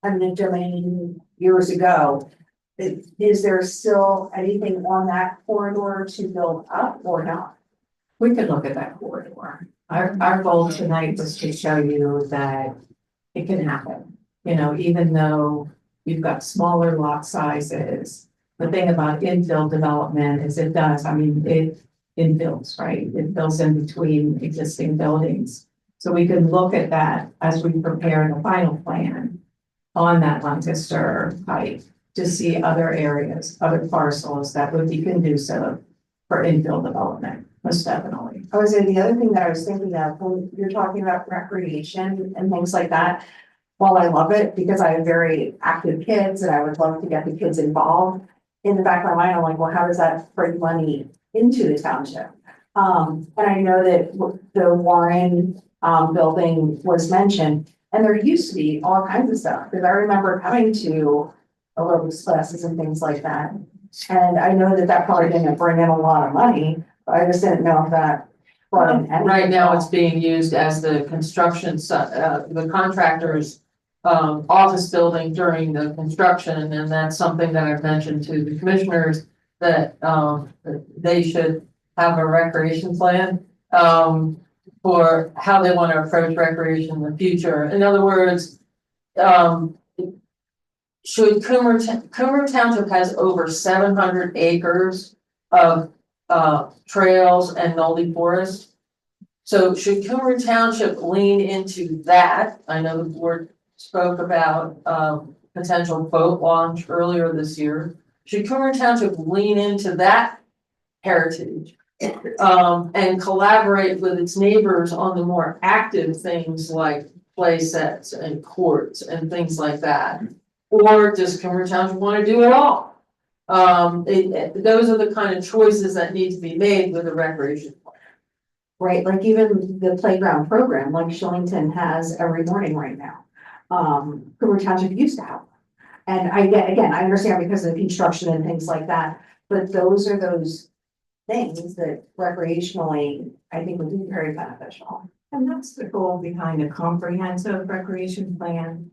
eminent domain years ago? Is there still anything on that corridor to build up or not? We could look at that corridor. Our goal tonight was to show you that it can happen. You know, even though you've got smaller lot sizes, the thing about infill development is it does, I mean, it infills, right? It fills in between existing buildings. So we can look at that as we prepare the final plan on that Lancaster Pike to see other areas, other parcels that would be conducive for infill development, most definitely. I was saying the other thing that I was thinking of when you're talking about recreation and things like that. While I love it because I have very active kids and I would love to get the kids involved, in the back of my mind, I'm like, well, how does that bring money into the township? And I know that the Warren building was mentioned, and there used to be all kinds of stuff, because I remember coming to aerobics classes and things like that. And I know that that probably didn't bring in a lot of money, but I just didn't know if that brought in anything. Right now, it's being used as the construction, the contractor's office building during the construction, and that's something that I've mentioned to the commissioners, that they should have a recreation plan for how they want to approach recreation in the future. In other words, should Cumru Township has over 700 acres of trails and Nolde forest. So should Cumru Township lean into that? I know the board spoke about potential boat launch earlier this year. Should Cumru Township lean into that heritage and collaborate with its neighbors on the more active things like play sets and courts and things like that? Or does Cumru Township want to do it all? Those are the kind of choices that need to be made with a recreation plan. Right, like even the playground program, like Shillington has every morning right now. Cumru Township used to have. And I understand because of the construction and things like that, but those are those things that recreationally, I think would be very beneficial. And that's the goal behind a comprehensive recreation plan.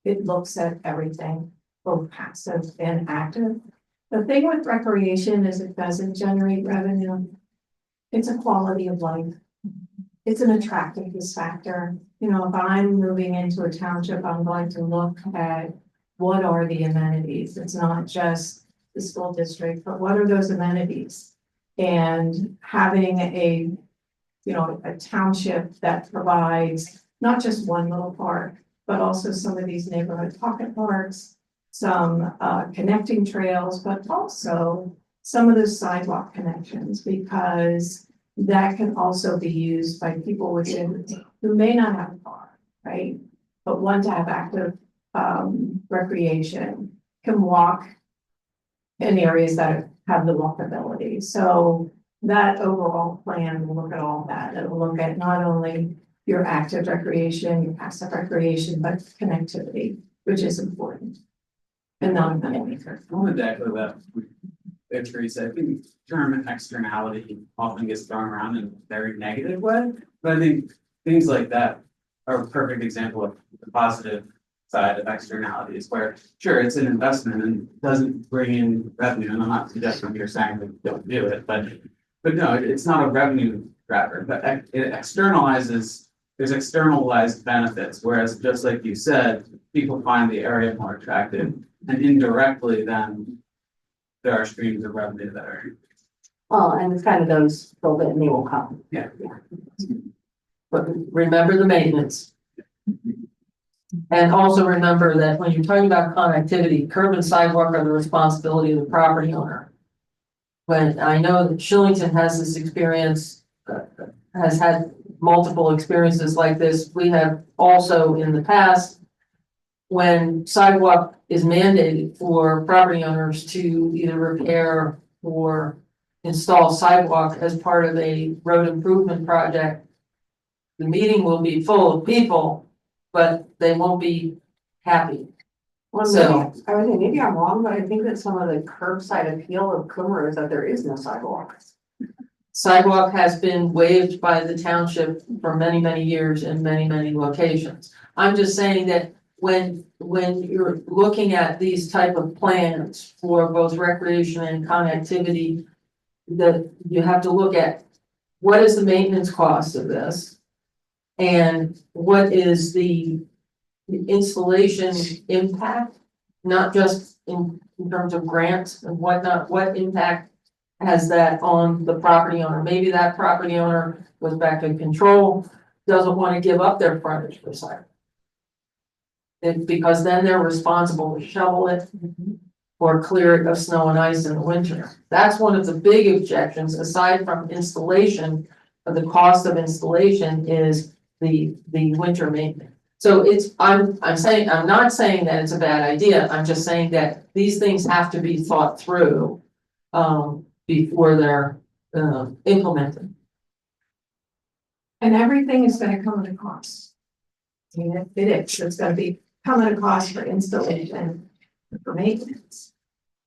It looks at everything, both passive and active. The thing with recreation is it doesn't generate revenue. It's a quality of life. It's an attractiveness factor. You know, if I'm moving into a township, I'm going to look at what are the amenities. It's not just the school district, but what are those amenities? And having a township that provides not just one little park, but also some of these neighborhood pocket parks, some connecting trails, but also some of those sidewalk connections, because that can also be used by people within who may not have a car, right? But want to have active recreation, can walk in areas that have the walkability. So that overall plan will look at all that. It will look at not only your active recreation, your passive recreation, but connectivity, which is important. And not I wanted to echo that. Teresa, I think the term externality often gets thrown around in a very negative way, but I think things like that are a perfect example of the positive side of externalities, where sure, it's an investment and doesn't bring in revenue, and I'm not suggesting you're saying that don't do it, but no, it's not a revenue grabber, but it externalizes, there's externalized benefits, whereas just like you said, people find the area more attractive, and indirectly then there are streams of revenue that are. Well, and it's kind of those build it and they will come. Yeah. But remember the maintenance. And also remember that when you're talking about connectivity, curb and sidewalk are the responsibility of the property owner. When I know that Shillington has this experience, has had multiple experiences like this, we have also in the past when sidewalk is mandated for property owners to either repair or install sidewalk as part of a road improvement project, the meeting will be full of people, but they won't be happy. Well, So- maybe, I would say, maybe I'm wrong, but I think that some of the curbside appeal of Cumru is that there is no sidewalks. Sidewalk has been waived by the township for many, many years in many, many locations. I'm just saying that when you're looking at these type of plans for both recreation and connectivity, that you have to look at what is the maintenance cost of this? And what is the installation impact? Not just in terms of grants and whatnot, what impact has that on the property owner? Maybe that property owner goes back to control, doesn't want to give up their frontage for sidewalk. Because then they're responsible to shovel it or clear it of snow and ice in the winter. That's one of the big objections, aside from installation, of the cost of installation is the winter maintenance. So I'm not saying that it's a bad idea, I'm just saying that these things have to be thought through before they're implemented. And everything is gonna come at a cost. I mean, it's gonna be come at a cost for installation, for maintenance.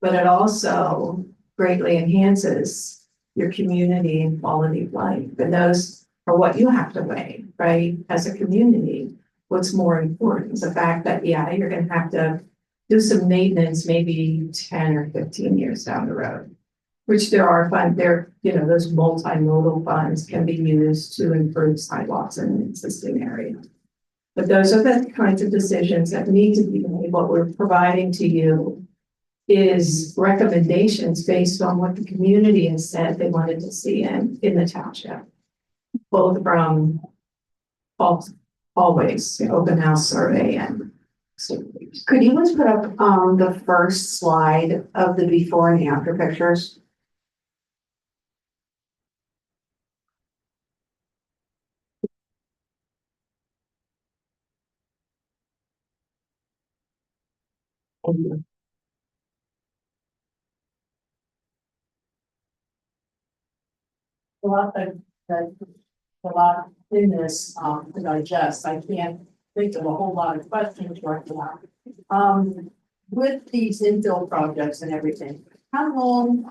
But it also greatly enhances your community and quality of life, and those are what you have to weigh, right? As a community, what's more important is the fact that, yeah, you're gonna have to do some maintenance, maybe 10 or 15 years down the road. Which there are those multimodal funds can be used to improve sidewalks in an existing area. But those are the kinds of decisions that need to be made. What we're providing to you is recommendations based on what the community has said they wanted to see in the township. Both from always the open house survey and. Could you please put up, the first slide of the before and after pictures? A lot in this, to digest. I can't think of a whole lot of questions right now. With these infill projects and everything, how long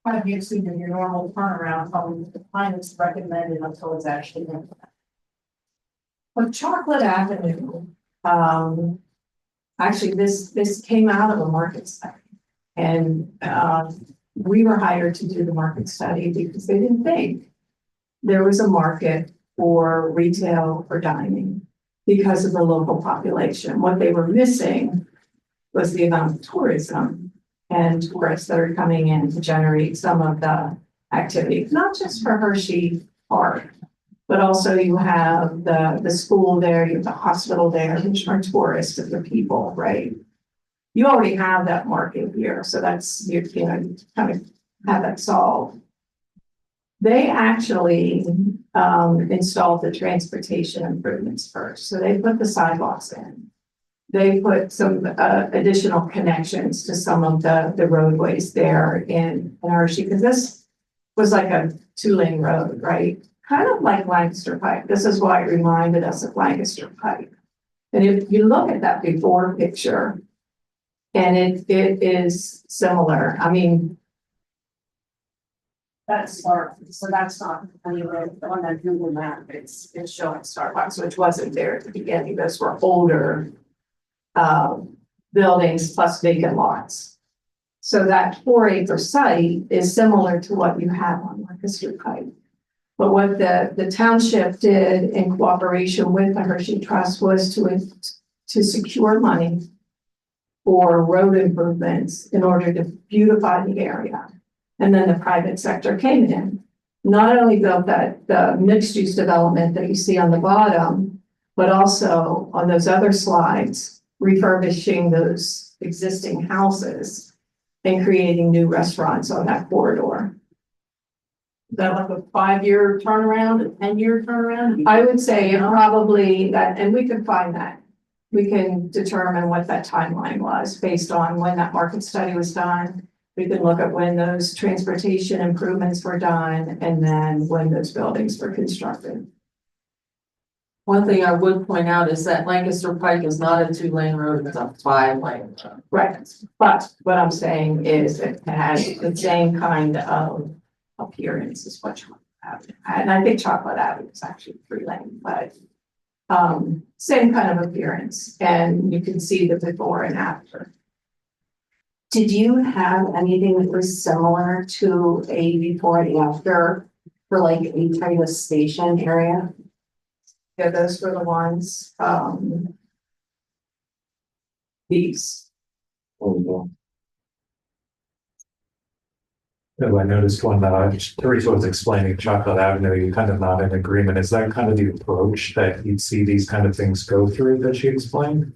have you seen in your normal turnaround from the time it's recommended until it's actually in? Well, Chocolate Avenue, actually, this came out of a market study. And, we were hired to do the market study because they didn't think there was a market for retail or dining because of the local population. What they were missing was the amount of tourism and tourists that are coming in to generate some of the activity, not just for Hershey Park, but also you have the school there, you have the hospital there, which are tourists of the people, right? You already have that market here, so that's, you kind of have that solved. They actually installed the transportation improvements first, so they put the sidewalks in. They put some additional connections to some of the roadways there in Hershey, because this was like a 2-lane road, right? Kind of like Lancaster Pike. This is why it reminded us of Lancaster Pike. And if you look at that before picture, and it is similar, I mean. That's Star, so that's not anywhere on that Google map. It's showing Starbucks, which wasn't there at the beginning. Those were older buildings plus vacant lots. So that 4-acre site is similar to what you have on Lancaster Pike. But what the township did in cooperation with the Hershey Trust was to secure money for road improvements in order to beautify the area. And then the private sector came in, not only built the mixed use development that you see on the bottom, but also on those other slides, refurbishing those existing houses and creating new restaurants on that corridor. Is that like a 5-year turnaround, a 10-year turnaround? I would say probably that, and we could find that we can determine what that timeline was based on when that market study was done. We can look at when those transportation improvements were done and then when those buildings were constructed. One thing I would point out is that Lancaster Pike is not a 2-lane road, it's a 5-lane road. Right, but what I'm saying is it has the same kind of appearance as what Chocolate Avenue had. And I think Chocolate Avenue is actually 3-lane, but same kind of appearance, and you can see the before and after. Did you have anything that was similar to a before and after for like a type of station area? Yeah, those were the ones, these. Oh, I noticed when Teresa was explaining Chocolate Avenue, you kind of not in agreement. Is that kind of the approach that you'd see these kind of things go through that she explained?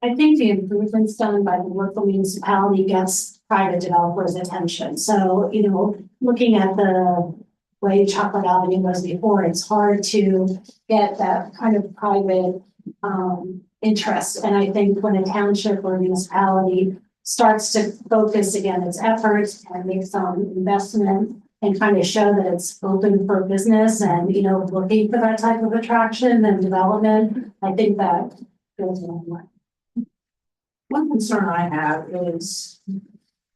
I think the improvements done by the local municipality gets private developers' attention. So, looking at the way Chocolate Avenue was before, it's hard to get that kind of private interest. And I think when a township or municipality starts to focus again its efforts and make some investment and kind of show that it's open for business and, looking for that type of attraction and development, I think that goes a long way. One concern I have is,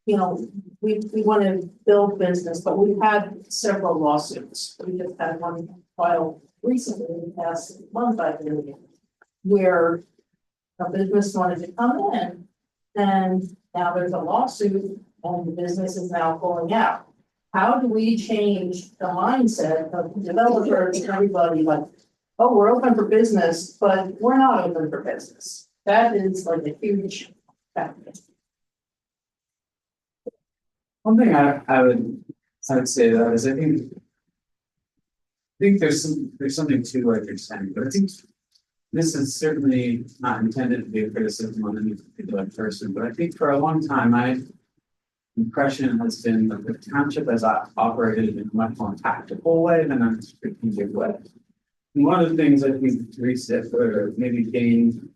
we want to build business, but we've had several lawsuits. We just had one filed recently in the past month, I believe, where a business wanted to come in, and now there's a lawsuit and the business is now pulling out. How do we change the mindset of developers and everybody like, oh, we're open for business, but we're not open for business? That is like a huge factor. One thing I would say that is I think there's something to what you're saying, but I think this is certainly not intended to be a criticism on any particular person, but I think for a long time my impression has been that the township has operated in a much more tactical way than a strategic way. And one of the things I think Teresa or maybe Dane,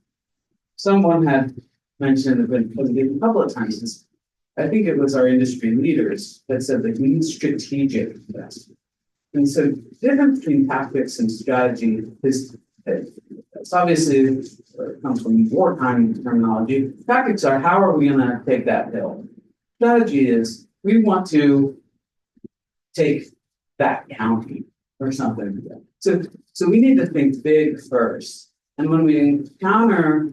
someone had mentioned a couple of times is I think it was our industry leaders that said that we need strategic investment. And so difference between tactics and strategy is it's obviously it comes from wartime terminology. Tactics are how are we going to take that hill? Strategy is we want to take that county or something. So we need to think big first. And when we encounter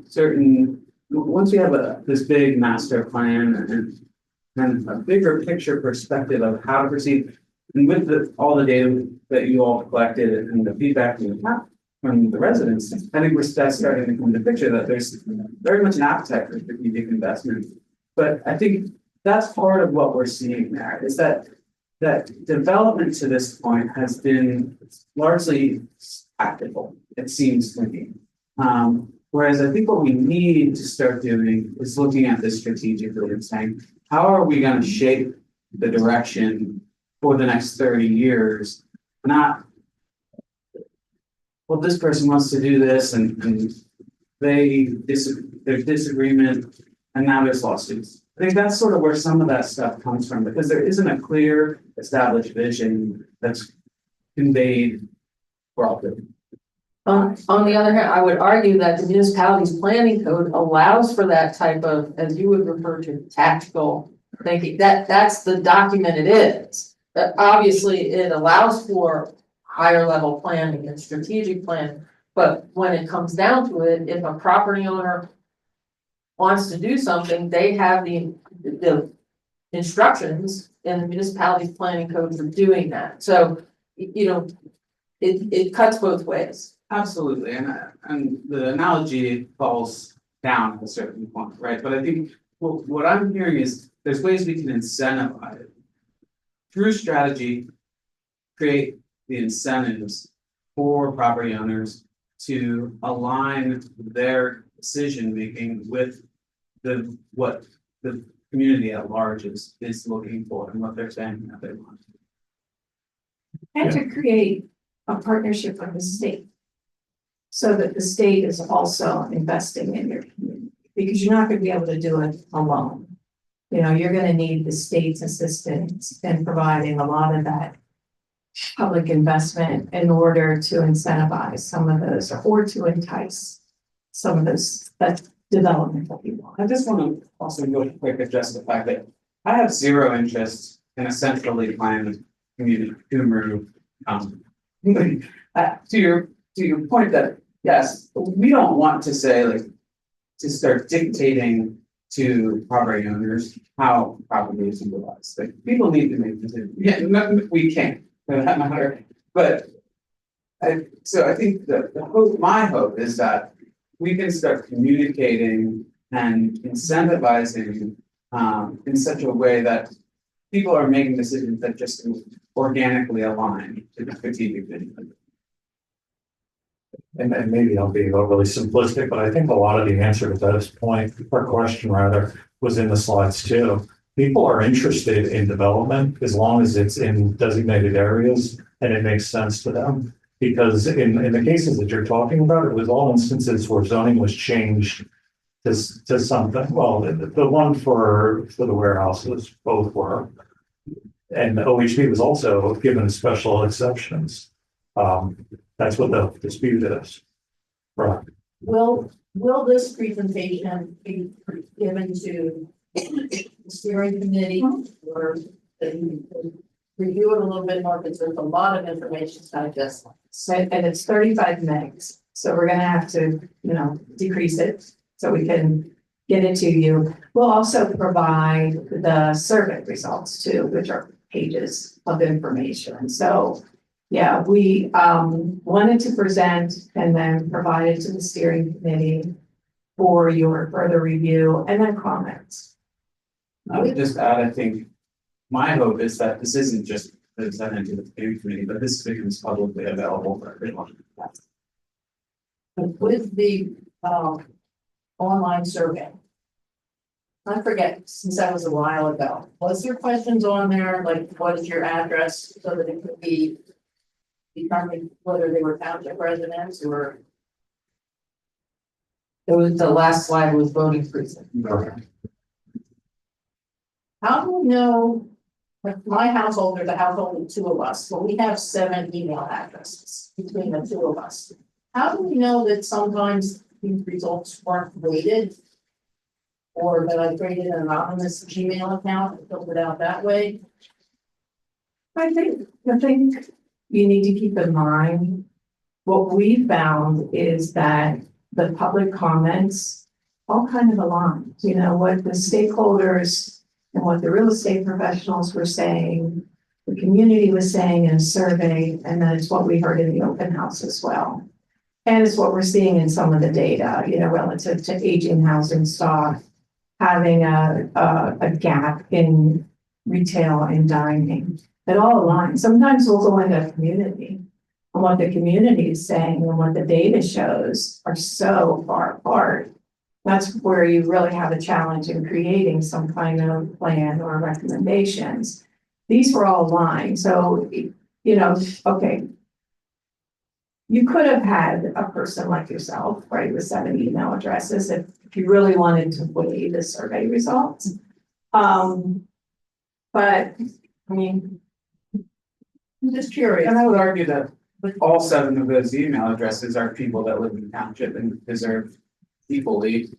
once we have this big master plan and a bigger picture perspective of how to proceed, and with all the data that you all collected and the feedback from the residents, I think we're starting to come to the picture that there's very much an appetite for strategic investment. But I think that's part of what we're seeing there is that development to this point has been largely tactical, it seems to me. Whereas I think what we need to start doing is looking at this strategically and saying, how are we going to shape the direction for the next 30 years? Not, well, this person wants to do this and there's disagreement and now there's lawsuits. I think that's sort of where some of that stuff comes from because there isn't a clear established vision that's conveyed broadly. On the other hand, I would argue that the municipality's planning code allows for that type of, as you would refer to, tactical thinking. That's the document it is. That obviously it allows for higher level planning and strategic planning. But when it comes down to it, if a property owner wants to do something, they have the instructions in the municipality's planning code for doing that. So, it cuts both ways. Absolutely, and the analogy falls down at a certain point, right? But I think what I'm hearing is there's ways we can incentivize it. Through strategy, create the incentives for property owners to align their decision making with what the community at large is looking for and what they're saying that they want. And to create a partnership with the state. So that the state is also investing in your community, because you're not gonna be able to do it alone. You know, you're gonna need the state's assistance in providing a lot of that public investment in order to incentivize some of those, or to entice some of those, that development that you want. I just want to also go quick address the fact that I have zero interest in a centrally planned community, Cumru. To your point that, yes, we don't want to say like, to start dictating to property owners how property is utilized. Like, people need to make decisions. Yeah, no, we can't, for that matter, but so I think my hope is that we can start communicating and incentivizing in such a way that people are making decisions that just organically align to the strategic vision. And maybe I'll be overly simplistic, but I think a lot of the answer to this point, or question rather, was in the slides too. People are interested in development as long as it's in designated areas and it makes sense to them. Because in the cases that you're talking about, it was all instances where zoning was changed to something. Well, the one for the warehouses, both were. And OHB was also given special exceptions. That's what the dispute is. Right. Will this presentation be given to the steering committee or review it a little bit more, because there's a lot of information to digest. And it's 35 megs, so we're gonna have to, you know, decrease it so we can get it to you. We'll also provide the survey results too, which are pages of information. So, yeah, we wanted to present and then provide it to the steering committee for your further review and then comments. I would just add, I think, my hope is that this isn't just presented to the steering committee, but this becomes publicly available for everyone. With the online survey. I forget, since that was a while ago, was there questions on there, like what is your address, so that it could be determined whether they were township residents or? It was, the last slide was voting precinct. How do we know, like my household, there's a household of two of us, so we have 7 email addresses between the two of us. How do we know that sometimes these results weren't weighted? Or that I created an anonymous Gmail account and filled it out that way? I think you need to keep in mind, what we found is that the public comments all kind of align, you know, what the stakeholders and what the real estate professionals were saying, the community was saying in a survey, and then it's what we heard in the open house as well. And it's what we're seeing in some of the data, you know, relative to aging housing stock, having a gap in retail and dining. It all aligns. Sometimes we'll go into a community, and what the community is saying and what the data shows are so far apart. That's where you really have a challenge in creating some kind of plan or recommendations. These were all aligned, so, you know, okay. You could have had a person like yourself, right, with 7 email addresses if you really wanted to weigh the survey results. But, I mean, I'm just curious. And I would argue that all 7 of those email addresses are people that live in the township and deserve equally.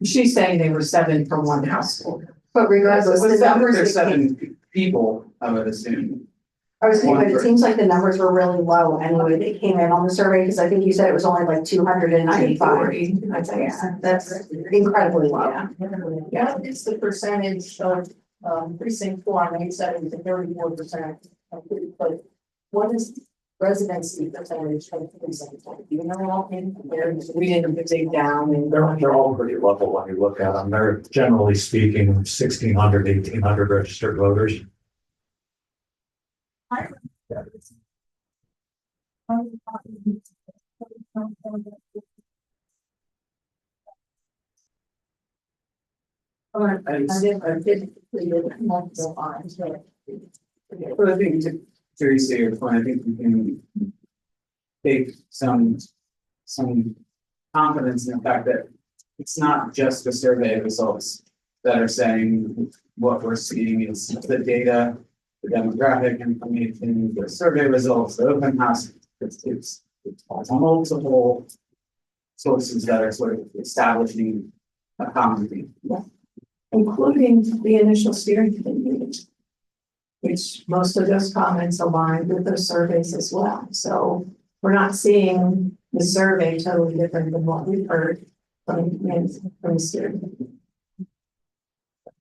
she's saying they were 7 from one household. But regardless, the numbers. There's that came- 7 people, I would assume. I was saying, but it seems like the numbers were really low anyway, that came in on the survey, because I think you said it was only like 295. Yeah, that's incredibly low. Yeah. What is the percentage of precinct 4, I mean, 7 to 34%? But what is residency percentage of precinct 4? Do you know all in comparison? We didn't dig down and. They're all pretty level when you look at them. They're generally speaking 1,600, 1,800 registered voters. I did multiple times, but. But I think to Teresa, to your point, I think we can take some confidence in the fact that it's not just the survey results that are saying what we're seeing. It's the data, the demographic information, the survey results, the open house. It's multiple sources that are sort of establishing a common theme. Including the initial steering committee meetings, which most of those comments align with those surveys as well. So we're not seeing the survey totally different than what we've heard from the steering committee.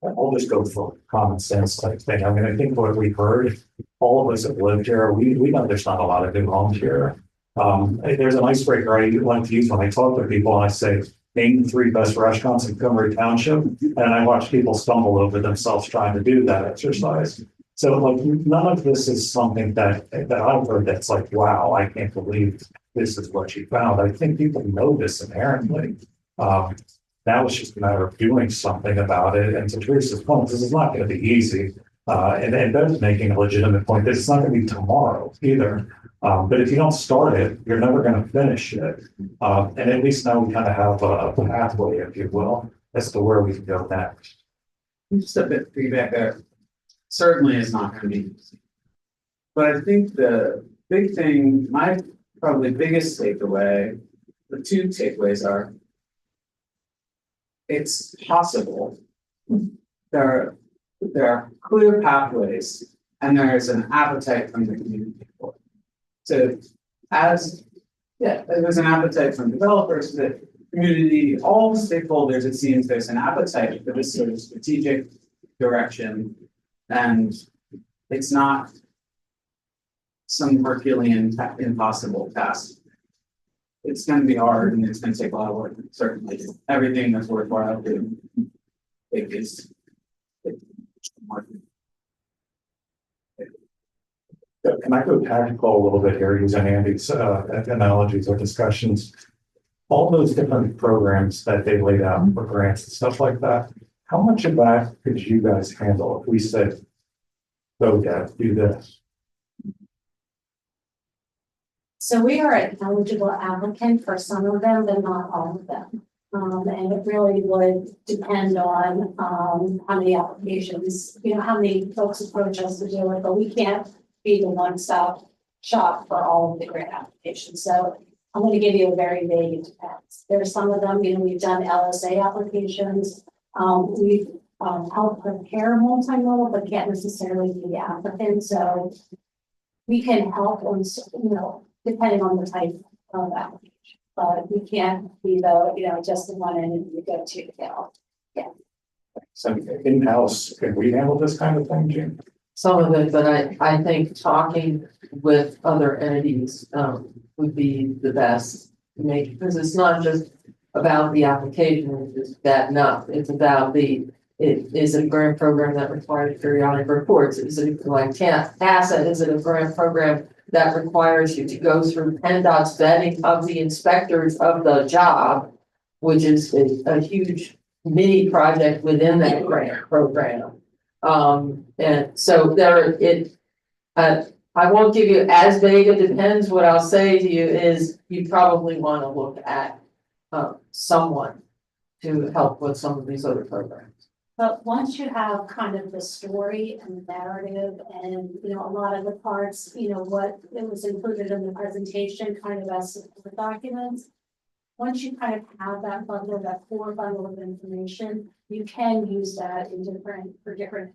I'll just go for common sense type thing. I mean, I think what we've heard, all of us have lived here, we know there's not a lot of new homes here. There's an icebreaker I like to use when I talk to people and I say, name the 3 best restaurants in Cumru Township. And I watch people stumble over themselves trying to do that exercise. So like none of this is something that I've heard that's like, wow, I can't believe this is what you found. I think people know this inherently. Now it's just a matter of doing something about it. And to Teresa's point, this is not going to be easy. And Ben's making a legitimate point that it's not going to be tomorrow either. But if you don't start it, you're never going to finish it. And at least now we kind of have a pathway, if you will, as to where we can go next. Just a bit of feedback there. Certainly is not going to be easy. But I think the big thing, my probably biggest takeaway, the 2 takeaways are, it's possible. There are clear pathways and there is an appetite from the community for it. So there's an appetite from developers, the community, all stakeholders, it seems there's an appetite for this sort of strategic direction. And it's not some Herculean impossible task. It's going to be hard and it's going to take a lot of work. Certainly, everything that's worthwhile doing, it is. Can I go tactical a little bit here using Andy's analogies or discussions? All those different programs that they laid out for grants and stuff like that, how much of that could you guys handle if we said, go Deb, do this? So we are an eligible applicant for some of them, but not all of them. And it really would depend on, how many applications, how many folks approach us to do it, but we can't be the one-stop shop for all of the grant applications. So I'm going to give you a very vague, it depends. There's some of them, we've done LSA applications. We've helped prepare multimodal, but can't necessarily be the applicant. So we can help on, depending on the type of application. But we can't be the, just the one end and you go to, yeah. So in-house, can we handle this kind of thing, Jim? Some of it, but I think talking with other entities would be the best to make, because it's not just about the application, it's that enough. It's about it is a grant program that requires periodic reports. Is it like asset? Is it a grant program that requires you to go through PennDOT's vetting of the inspectors of the job, which is a huge mini project within that grant program. And so I won't give you as vague, it depends. What I'll say to you is you probably want to look at someone to help with some of these other programs. But once you have kind of the story and the narrative and, a lot of the parts, what it was included in the presentation, kind of as support documents. Once you kind of have that bundle, that core bundle of information, you can use that for different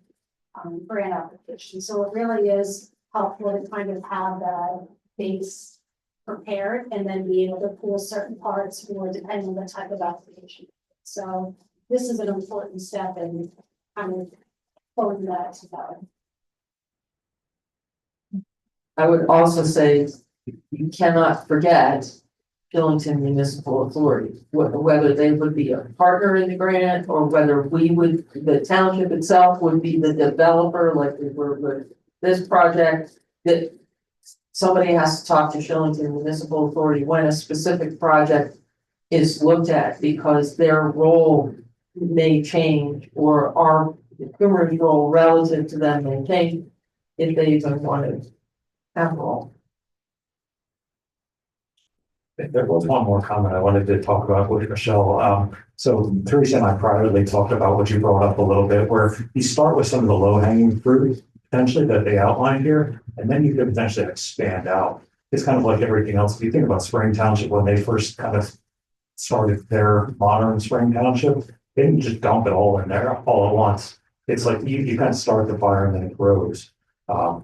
grant applications. So it really is helpful to kind of have that base prepared and then be able to pull certain parts for depending on the type of application. So this is an important step in kind of pulling that together. I would also say you cannot forget Killington Municipal Authority, whether they would be a partner in the grant or whether the township itself would be the developer, like we were with this project, that somebody has to talk to Killington Municipal Authority when a specific project is looked at, because their role may change or our Cumru's role relative to them may change if they even want to that role. There was one more comment I wanted to talk about with Michelle. So Teresa and I privately talked about what you brought up a little bit, where you start with some of the low hanging fruit potentially that they outlined here, and then you could potentially expand out. It's kind of like everything else. If you think about Spring Township, when they first kind of started their modern Spring Township, they didn't just dump it all in there all at once. It's like you kind of start the fire and then it grows.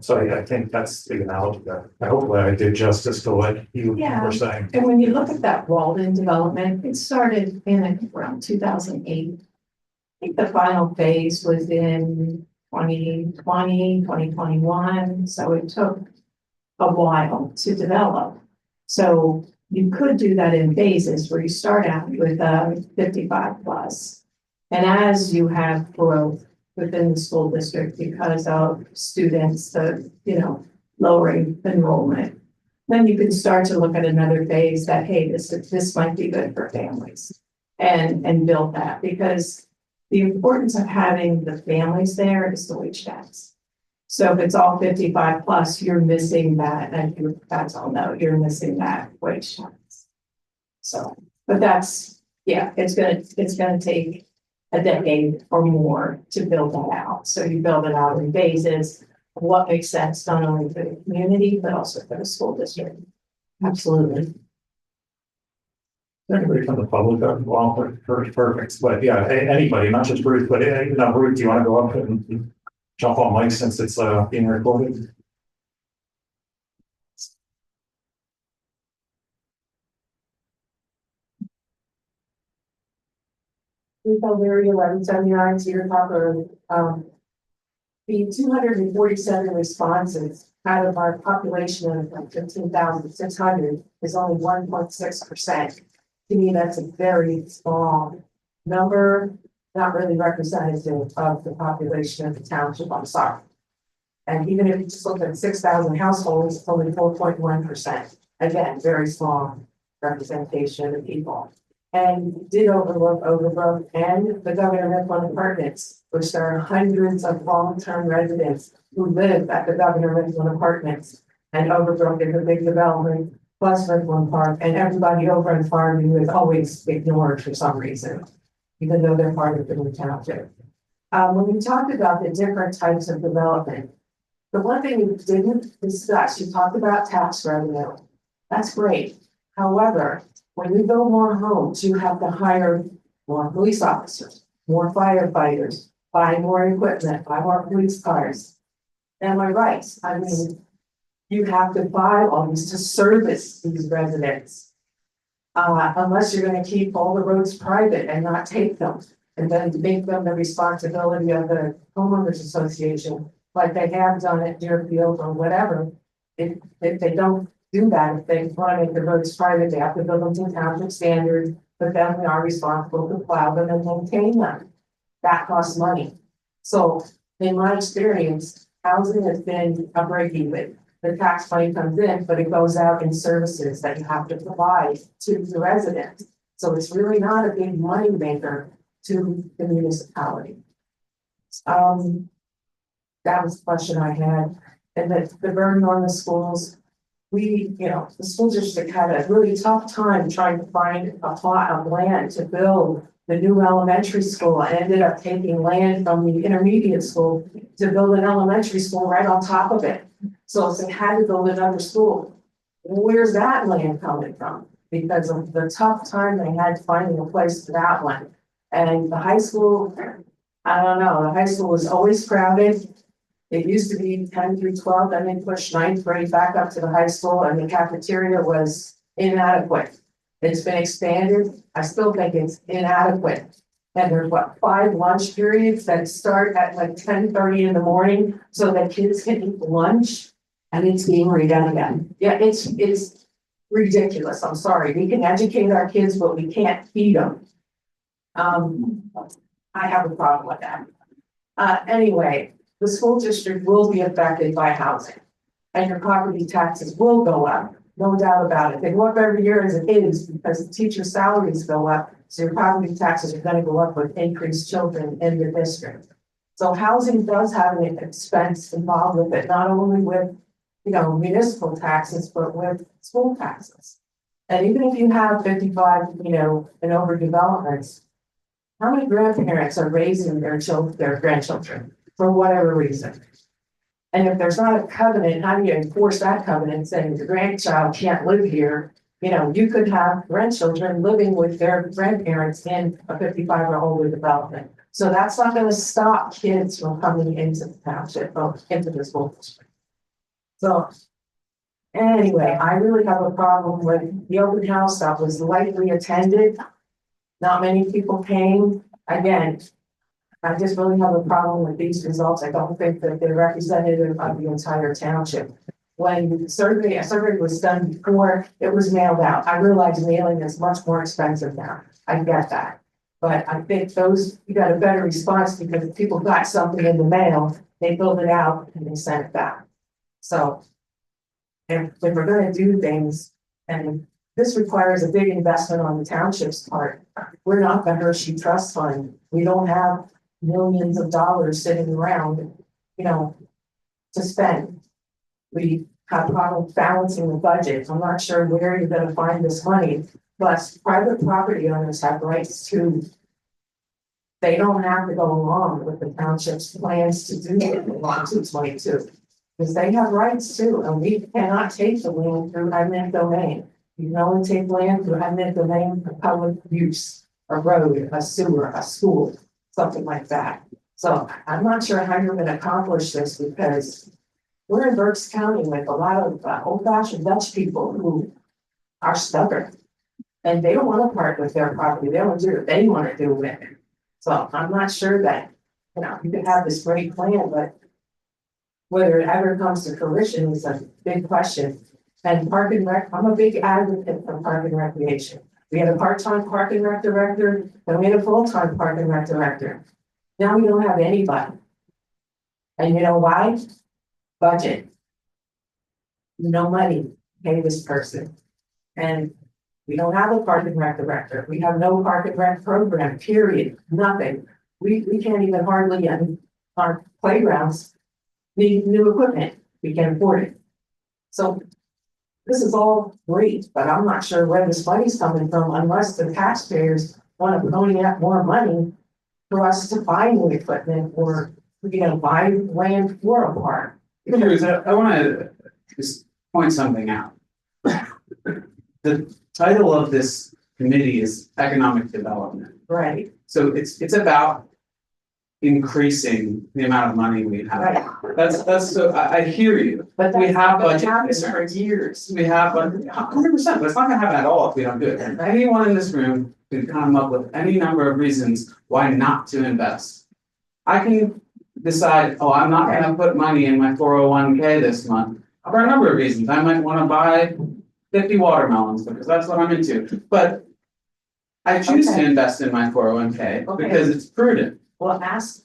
So I think that's the analogy there. Hopefully I did justice to what you Yeah. were saying. And when you look at that Walden development, it started in around 2008. I think the final phase was in 2020, 2021. So it took a while to develop. So you could do that in phases where you start out with a 55 plus. And as you have growth within the school district because of students, lowering enrollment, then you can start to look at another phase that, hey, this might be good for families and build that, because the importance of having the families there is the wage tax. So if it's all 55 plus, you're missing that, and you guys all know you're missing that wage tax. So, but that's, yeah, it's gonna take a decade or more to build that out. So you build it out in phases, what makes sense not only for the community, but also for the school district. Absolutely. Anybody from the public, well, perfect, but yeah, anybody, not just Ruth, but Ruth, do you want to go up and jump on mic since it's being recorded? Ruth O'Leary, 1179 Cedar Top Road. The 247 responses out of our population of like 15,600 is only 1.6%. To me, that's a very small number, not really representative of the population of the township. I'm sorry. And even if you just look at 6,000 households, it's only 4.1%. Again, very small representation of the people. And did overlook Overbrook and the Governor Mifflin Apartments, which there are hundreds of long-term residents who live at the Governor Mifflin Apartments. And Overbrook is a big development, plus Mifflin Park, and everybody over in Farmview is always ignored for some reason, even though they're part of the new township. When we talked about the different types of development, the one thing we didn't discuss, you talked about tax revenue. That's great. However, when you build more homes, you have to hire more police officers, more firefighters, buy more equipment, buy more police cars. Am I right? I mean, you have to buy all these to service these residents. Unless you're gonna keep all the roads private and not take them, and then make them the responsibility of the homeowners association, like they have done at Deerfield or whatever. If they don't do that, if they want to make the roads private, they have to build them to township standards, but then we are responsible to plow them and maintain them. That costs money. So in my experience, housing has been a break even. The tax money comes in, but it goes out in services that you have to provide to the residents. So it's really not a big money maker to the municipality. That was the question I had. And the burden on the schools. The school district had a really tough time trying to find a plot of land to build the new elementary school, and ended up taking land from the intermediate school to build an elementary school right on top of it. So they had to build another school. Where's that land coming from? Because of the tough time they had finding a place for that one. And the high school, I don't know, the high school was always crowded. It used to be 10 through 12, then they pushed 9th grade back up to the high school, and the cafeteria was inadequate. It's been expanded. I still think it's inadequate. And there's 5 lunch periods that start at like 10:30 in the morning so that kids can eat lunch, and it's being redone again. Yeah, it's ridiculous. I'm sorry. We can educate our kids, but we can't feed them. I have a problem with that. Anyway. The school district will be affected by housing, and your property taxes will go up, no doubt about it. They go up every year as it is because the teacher salaries go up, so your property taxes are going to go up with increased children in the district. So housing does have an expense involved with it, not only with municipal taxes, but with school taxes. And even if you have 55, and over developments, how many grandparents are raising their grandchildren for whatever reason? And if there's not a covenant, how do you enforce that covenant saying the grandchild can't live here? You could have grandchildren living with their grandparents in a 55 or older development. So that's not gonna stop kids from coming into the township, or into the school district. So anyway, I really have a problem with the open house that was lightly attended. Not many people came. Again, I just really have a problem with these results. I don't think that they're representative of the entire township. When a survey was done before it was mailed out, I realize mailing is much more expensive now. I get that. But I think you got a better response because if people got something in the mail, they filled it out and they sent it back. So if we're gonna do things, and this requires a big investment on the township's part, we're not the Hershey Trust Fund. We don't have millions of dollars sitting around, to spend. We have problems balancing the budget. I'm not sure where you're gonna find this money, but private property owners have rights to. They don't have to go along with the township's plans to do it in 222. Because they have rights too, and we cannot take the land through eminent domain. You can only take land through eminent domain for public use, a road, a sewer, a school, something like that. So I'm not sure how you're gonna accomplish this because we're in Berks County with a lot of old-fashioned Dutch people who are stubborn. And they don't wanna part with their property, they don't do what they wanna do with it. So I'm not sure that, you could have this great plan, but whether it ever comes to fruition is a big question. And park and rec, I'm a big advocate for park and recreation. We had a part-time park and rec director, and we had a full-time park and rec director. Now we don't have anybody. And you know why? Budget. No money to pay this person. And we don't have a park and rec director. We have no park and rec program, period, nothing. We can't even hardly, our playgrounds need new equipment. We can't afford it. So this is all great, but I'm not sure where this money's coming from unless the taxpayers want to pony up more money for us to buy new equipment or, buy land for a park. I wanna just point something out. The title of this committee is economic development. Right, So it's about increasing the amount of money we have. right. That's so, I hear you. But We that's have been budget happening for concerns. years. We have, 100%, but it's not gonna happen at all if we don't do it. And anyone in this room can come up with any number of reasons why not to invest. I can decide, I'm not gonna put money in my 401k this month for a number of reasons. I might wanna buy 50 watermelons because that's what I'm into, but I choose to Okay. invest in my 401k Okay. because it's prudent. Well, ask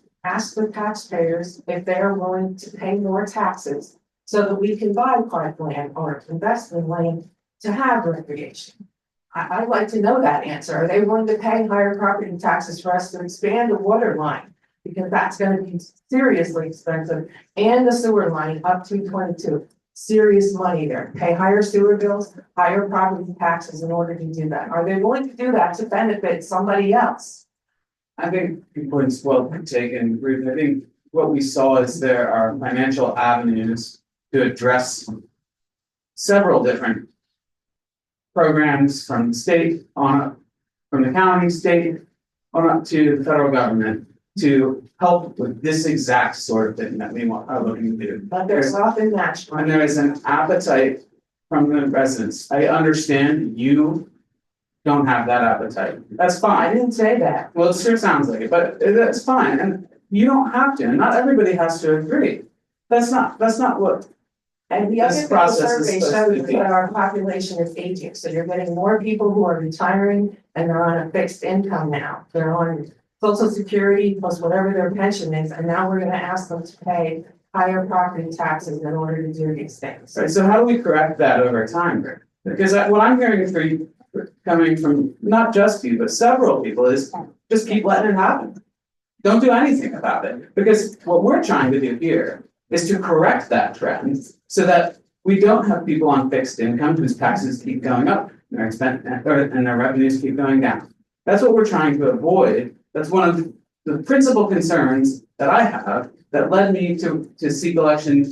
the taxpayers if they're willing to pay more taxes so that we can buy parkland or invest in land to have recreation. I'd like to know that answer. Are they willing to pay higher property taxes for us to expand the water line? Because that's gonna be seriously expensive, and the sewer line up to 22. Serious money there. Pay higher sewer bills, higher property taxes in order to do that. Are they willing to do that to benefit somebody else? I think your point's well taken, Ruth. I think what we saw is there are financial avenues to address several different programs from the state on up, from the county, state on up to the federal government to help with this exact sort of thing that we are looking to do. But there's nothing matched. And there is an appetite from the residents. I understand you don't have that appetite. That's I fine. didn't say that. Well, it sure sounds like it, but that's fine. And you don't have to, and not everybody has to agree. That's not what, And the This other process is survey supposed to shows be- that our population is aging, so you're getting more people who are retiring and they're on a fixed income now. They're on social security plus whatever their pension is, and now we're gonna ask them to pay higher property taxes in order to do these things. right, so how do we correct that over time, Rick? Because what I'm hearing for you, coming from not just you, but several people is just keep letting it happen. Don't do anything about it, because what we're trying to do here is to correct that trend so that We don't have people on fixed income whose taxes keep going up and their expense, and their revenues keep going down. That's what we're trying to avoid. That's one of the principal concerns that I have that led me to seek election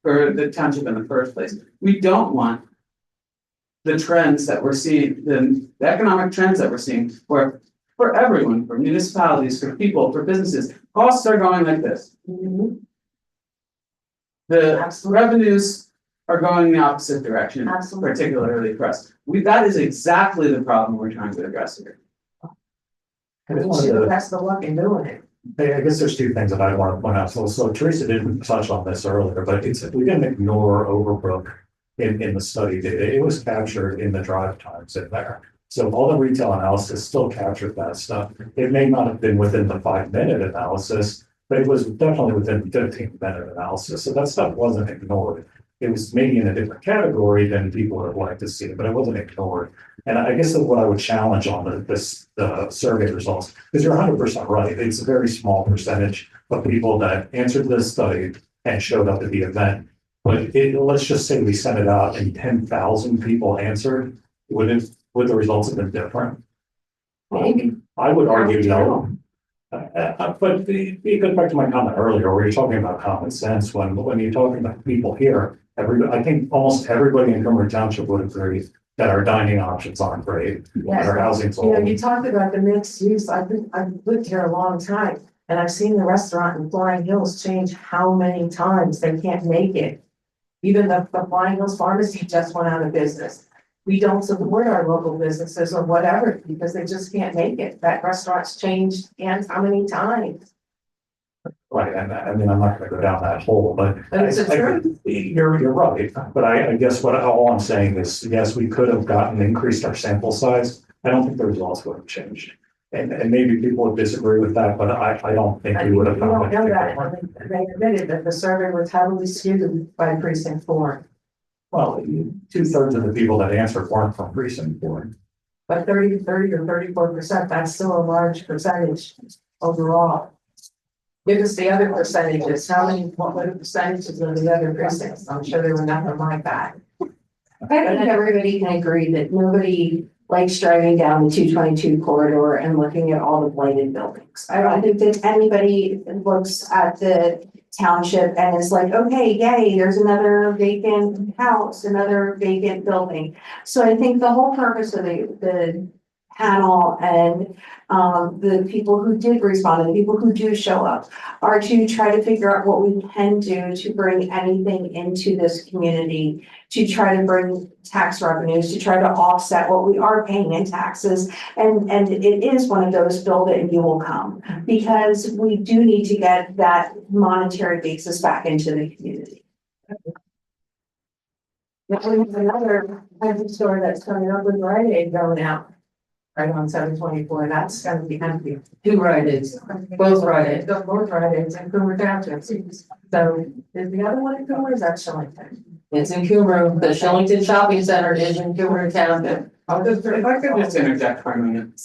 for the township in the first place. We don't want the trends that we're seeing, the economic trends that we're seeing, where for everyone, for municipalities, for people, for businesses, costs are going like this. The revenues are going the opposite direction, Absolutely. particularly for us. That is exactly the problem we're trying to address here. That's the luck in doing it. I guess there's two things that I want to point out. So Teresa didn't touch on this earlier, but we didn't ignore Overbrook in the study data. It was captured in the drive times in there. So all the retail analysis still captured that stuff. It may not have been within the 5-minute analysis, but it was definitely within the 15-minute analysis. So that stuff wasn't ignored. It was maybe in a different category than people would like to see, but it wasn't ignored. And I guess that's what I would challenge on the survey results, because you're 100% right. It's a very small percentage of people that answered this study and showed up at the event. But let's just say we sent it out and 10,000 people answered. Would the results have been different? Maybe. I would argue no. But it goes back to my comment earlier, where you're talking about common sense. When you're talking about people here, I think almost everybody in Cumru Township would agree that our dining options aren't great. Yes. Our housing's You know, old. you talked about the mixed use. I've lived here a long time and I've seen the restaurant in Flying Hills change how many times they can't make it. Even the Flying Hills Pharmacy just went out of business. We don't support our local businesses or whatever because they just can't make it. That restaurant's changed and how many times? Right, and I mean, I'm not gonna go down that hole, but It's a truth. you're right. But I guess all I'm saying is, yes, we could have increased our sample size. I don't think the results would have changed. And maybe people would disagree with that, but I don't think we would have You don't found know it. that. They admitted that the survey was heavily skewed by precinct 4. Well, 2/3 of the people that answered weren't from precinct 4. But 30 or 34%, that's still a large percentage overall. Give us the other percentages. What were the percentages of the other precincts? I'm sure there were nothing like that. I think everybody can agree that nobody likes driving down the 222 corridor and looking at all the blighted buildings. I don't think that anybody looks at the township and is like, okay, yay, there's another vacant house, another vacant building. So I think the whole purpose of the panel and the people who did respond and the people who do show up are to try to figure out what we can do to bring anything into this community, to try to bring tax revenues, to try to offset what we are paying in taxes. And it is one of those build it and you will come, because we do need to get that monetary basis back into the community. Now we have another type of store that's coming up with Rite Aid going out. Right on 724, that's gonna be empty. 2 Rite-Aids, both Rite-Aids. Both Rite Aids in Cumru Township. So is the other one in Cumru, is that Shillington? It's in Cumru. The Shillington Shopping Center is in Cumru Township. If I could just interject for a minute.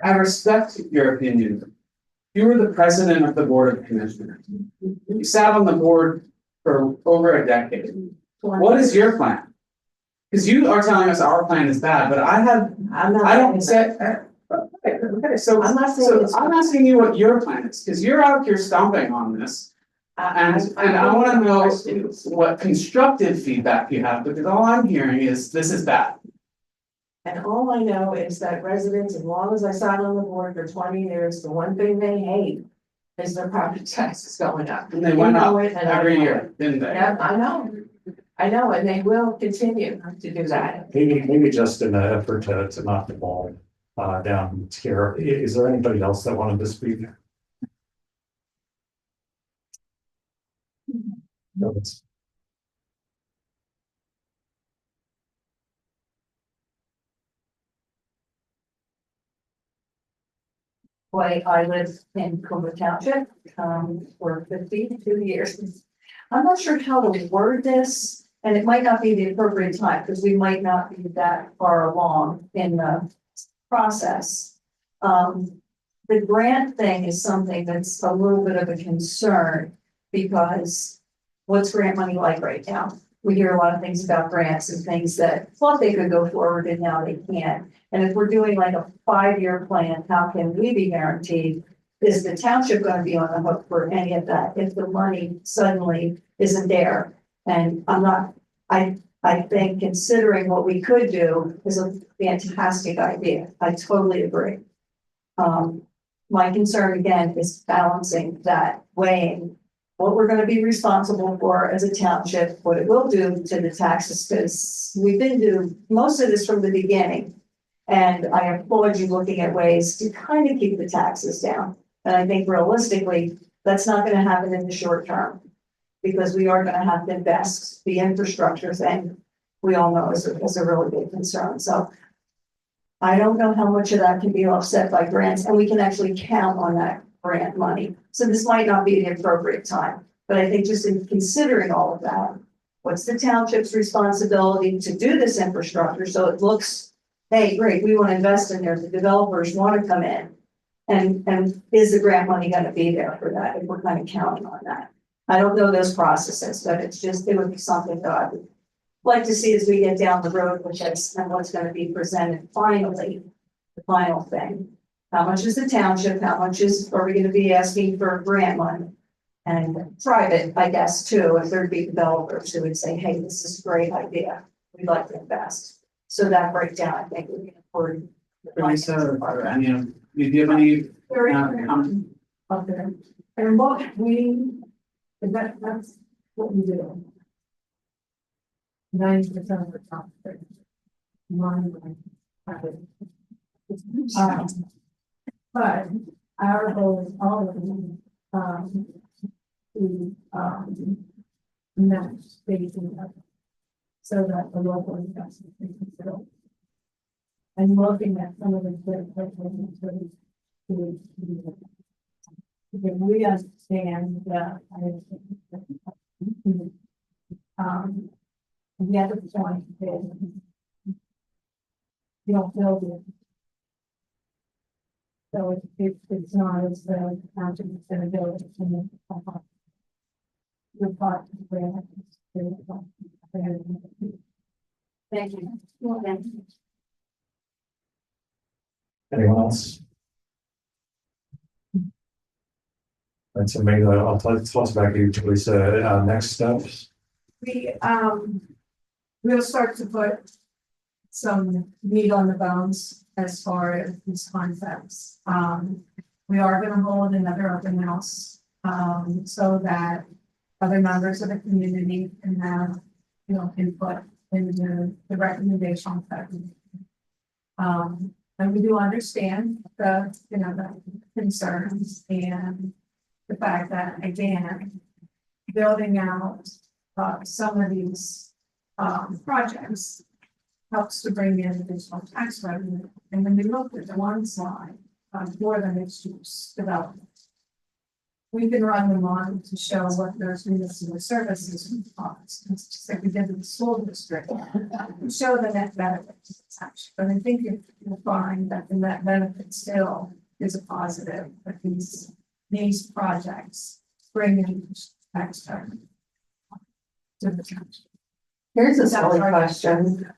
I respect your opinion. You were the president of the Board of Commissioners. You sat on the board for over a decade. What is your plan? Because you are telling us our plan is bad, but I don't say. Okay, so I'm not saying it's- I'm asking you what your plan is, because you're out here stomping on this. And I want to know what constructive feedback you have, because all I'm hearing is this is bad. And all I know is that residents, as long as I sat on the board for 20 years, the one thing they hate is their property taxes going up. And they went You know up it, and I every know year, it. didn't they? Yeah, I know, and they will continue to do that. Maybe just in an effort to knock the ball down here. Is there anybody else that wanted to speak? No, it's- Way I lived in Cumru Township, for 52 years. I'm not sure how to word this, and it might not be the appropriate time, because we might not be that far along in the process. The grant thing is something that's a little bit of a concern, because what's grant money like right now? We hear a lot of things about grants and things that thought they could go forward and now they can't. And if we're doing like a 5-year plan, how can we be guaranteed? Is the township gonna be on the hook for any of that if the money suddenly isn't there? And I think considering what we could do is a fantastic idea. I totally agree. My concern again is balancing that, weighing what we're gonna be responsible for as a township, what it will do to the taxes, because we've been doing most of this from the beginning. And I applaud you looking at ways to kind of keep the taxes down. And I think realistically, that's not gonna happen in the short term. Because we are gonna have to invest. The infrastructure thing, we all know is a really big concern, so. I don't know how much of that can be offset by grants, and we can actually count on that grant money. So this might not be the appropriate time, but I think just in considering all of that, what's the township's responsibility to do this infrastructure so it looks, hey, great, we want to invest in there, the developers want to come in. And is the grant money going to be there for that if we're kind of counting on that? I don't know those processes, but it's just, it would be something that I would like to see as we get down the road, which is and what's going to be presented finally, the final thing. How much is the township? How much are we going to be asking for grant money? And private, I guess, too, if there'd be developers who would say, hey, this is a great idea. We'd like to invest. So that breakdown, I think we can afford. So, I mean, do you have any, Up there. And what that's what we do. 90% of the top. But our goal is all of them, to, match basing up. So that the local investment can consider. And looking at some of the good because we understand that. The other point is. You don't build it. So it's not as though the township is gonna build it and then. Your part. Thank you. Anyone else? And so maybe I'll toss back to you, Teresa, next steps. We'll start to put some meat on the bones as far as these concepts. We are gonna hold another open house, so that other members of the community can have, input into the recommendations that we. And we do understand the concerns and the fact that, again, building out some of these projects helps to bring in additional tax revenue. And when we look at the one slide, for the mixed use development, we can run them on to show what those municipal services would cost. It's just like we did in the school district, show the net benefits. But I think you'll find that the net benefit still is a positive, that these projects bring in tax revenue to the township. Here's a silly question.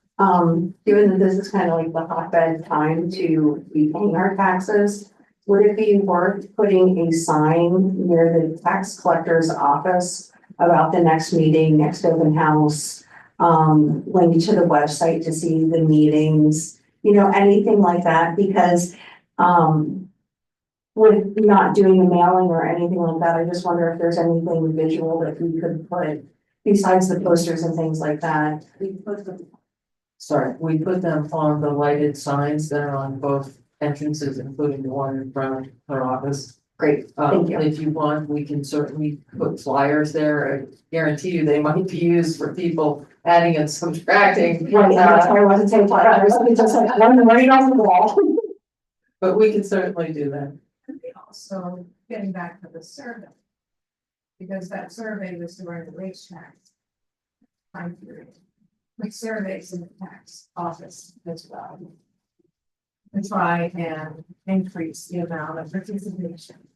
Given that this is kind of like the hotbed time to be paying our taxes, would it be worth putting a sign near the tax collector's office about the next meeting, next open house? Link to the website to see the meetings, anything like that, because with not doing a mailing or anything like that, I just wonder if there's anything visual that we could put besides the posters and things like that. We put them on the lighted signs that are on both entrances, including the one in front of her office. Great, thank you. If you want, we can certainly put flyers there. I guarantee you they might be used for people adding and subtracting. Right, that's why I wasn't saying flyers, I just like one right on the wall. But we can certainly do that. Also, getting back to the survey. Because that survey was during the wage tax time period. Like surveys in the tax office as well. To try and increase the amount of participation.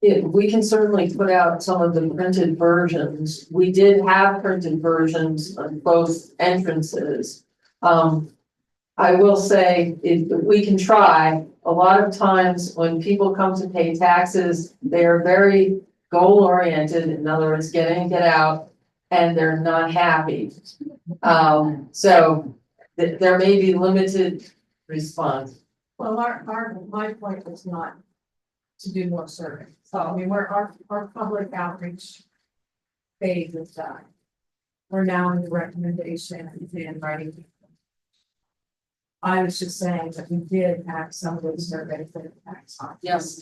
we can certainly put out some of the printed versions. We did have printed versions on both entrances. I will say, we can try. A lot of times when people come to pay taxes, they are very goal oriented, in other words, get in, get out, and they're not happy. So there may be limited response. Well, my point was not to do more survey. So I mean, our public outreach phase is done. We're now in the recommendation and writing. I was just saying that we did have some of those surveys that are tax on. Yes.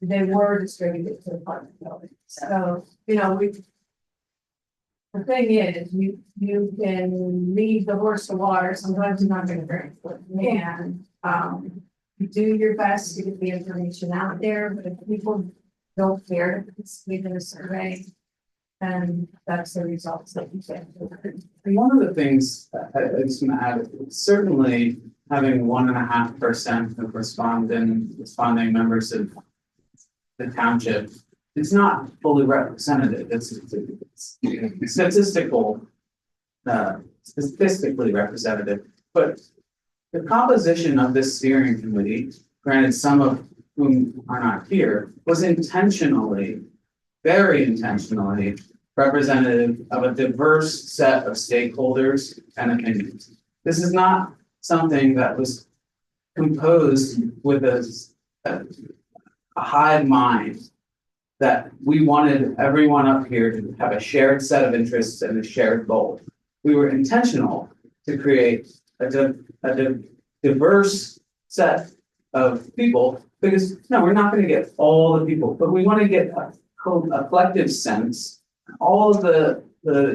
They were distributed to the apartment building. So, you know, the thing is, you can lead the horse to water, sometimes you're not gonna drink, and, you do your best to get the information out there, but if people don't care to participate in a survey, then that's the results that you get. One of the things I just want to add, certainly having 1.5% of responding members of the township, it's not fully representative. It's statistically representative, but the composition of this steering committee, granted some of whom are not here, was intentionally, very intentionally representative of a diverse set of stakeholders and opinions. This is not something that was composed with a hive mind that we wanted everyone up here to have a shared set of interests and a shared goal. We were intentional to create a diverse set of people, because no, we're not going to get all the people, but we want to get a collective sense, all of the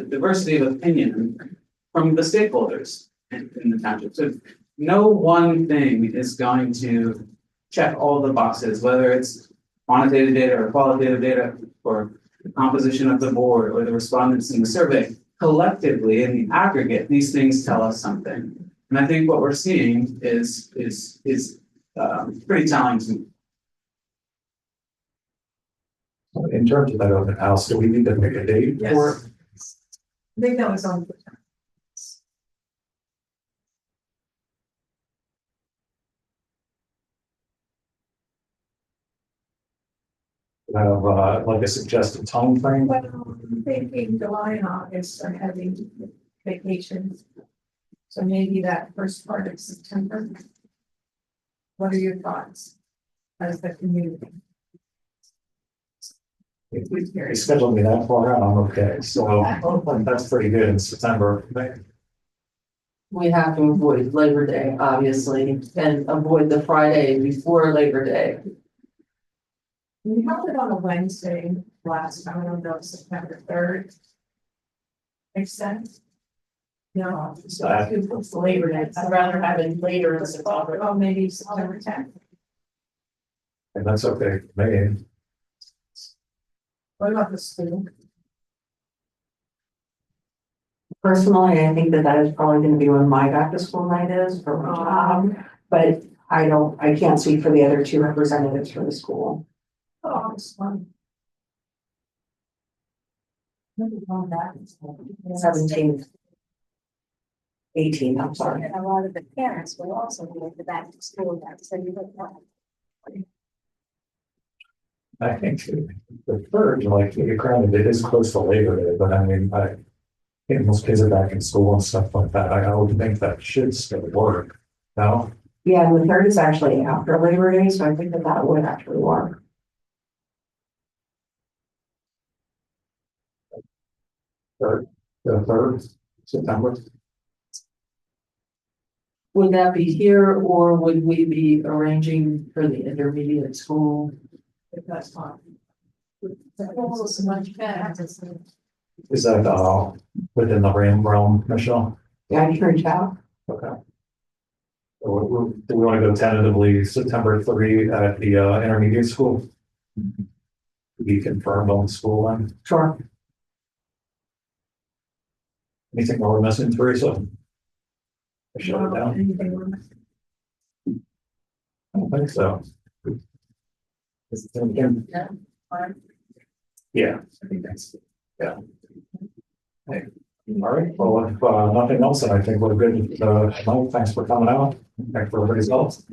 diversity of opinion from the stakeholders in the township. So no one thing is going to check all the boxes, whether it's quantitative data or qualitative data or the composition of the board or the respondents in the survey. Collectively, in the aggregate, these things tell us something. And I think what we're seeing is pretty telling to me. In terms of that open house, do we need to make a date for it? I think that was on. Have like a suggested time frame? Well, I'm thinking July and August are having vacations. So maybe that first part of September. What are your thoughts as the community? If you schedule me that far out, I'm okay. So that's pretty good in September. We have to avoid Labor Day, obviously, and avoid the Friday before Labor Day. We held it on a Wednesday last time, I don't know, September 3rd. Makes sense? No, it's Labor Day, I'd rather have it later in September, oh, maybe September 10th. And that's okay, maybe. What about the school? Personally, I think that is probably gonna be when my back to school night is for my job, but I can't speak for the other two representatives for the school. Oh, it's fun. 17. 18, I'm sorry. And a lot of the parents will also be at the back to school that, so you don't want. I think the third, like, granted, it is close to Labor Day, but I mean, I think most kids are back in school and stuff like that. I would think that should still work. No? Yeah, and the 3rd is actually after Labor Day, so I think that would actually work. The third September. Would that be here, or would we be arranging for the intermediate school? If that's fine. So much better. Is that within the realm, Michelle? Yeah, I can reach out. Okay. So do we want to go tentatively September 3 at the intermediate school? Be confirmed on the school then? Sure. Anything more we're missing, Teresa? Shut it down. Anything we're missing? I don't think so. Yeah, I think that's, yeah. Hey, all right, well, if nothing else, then I think we're good. Mike, thanks for coming out. Thanks for the results.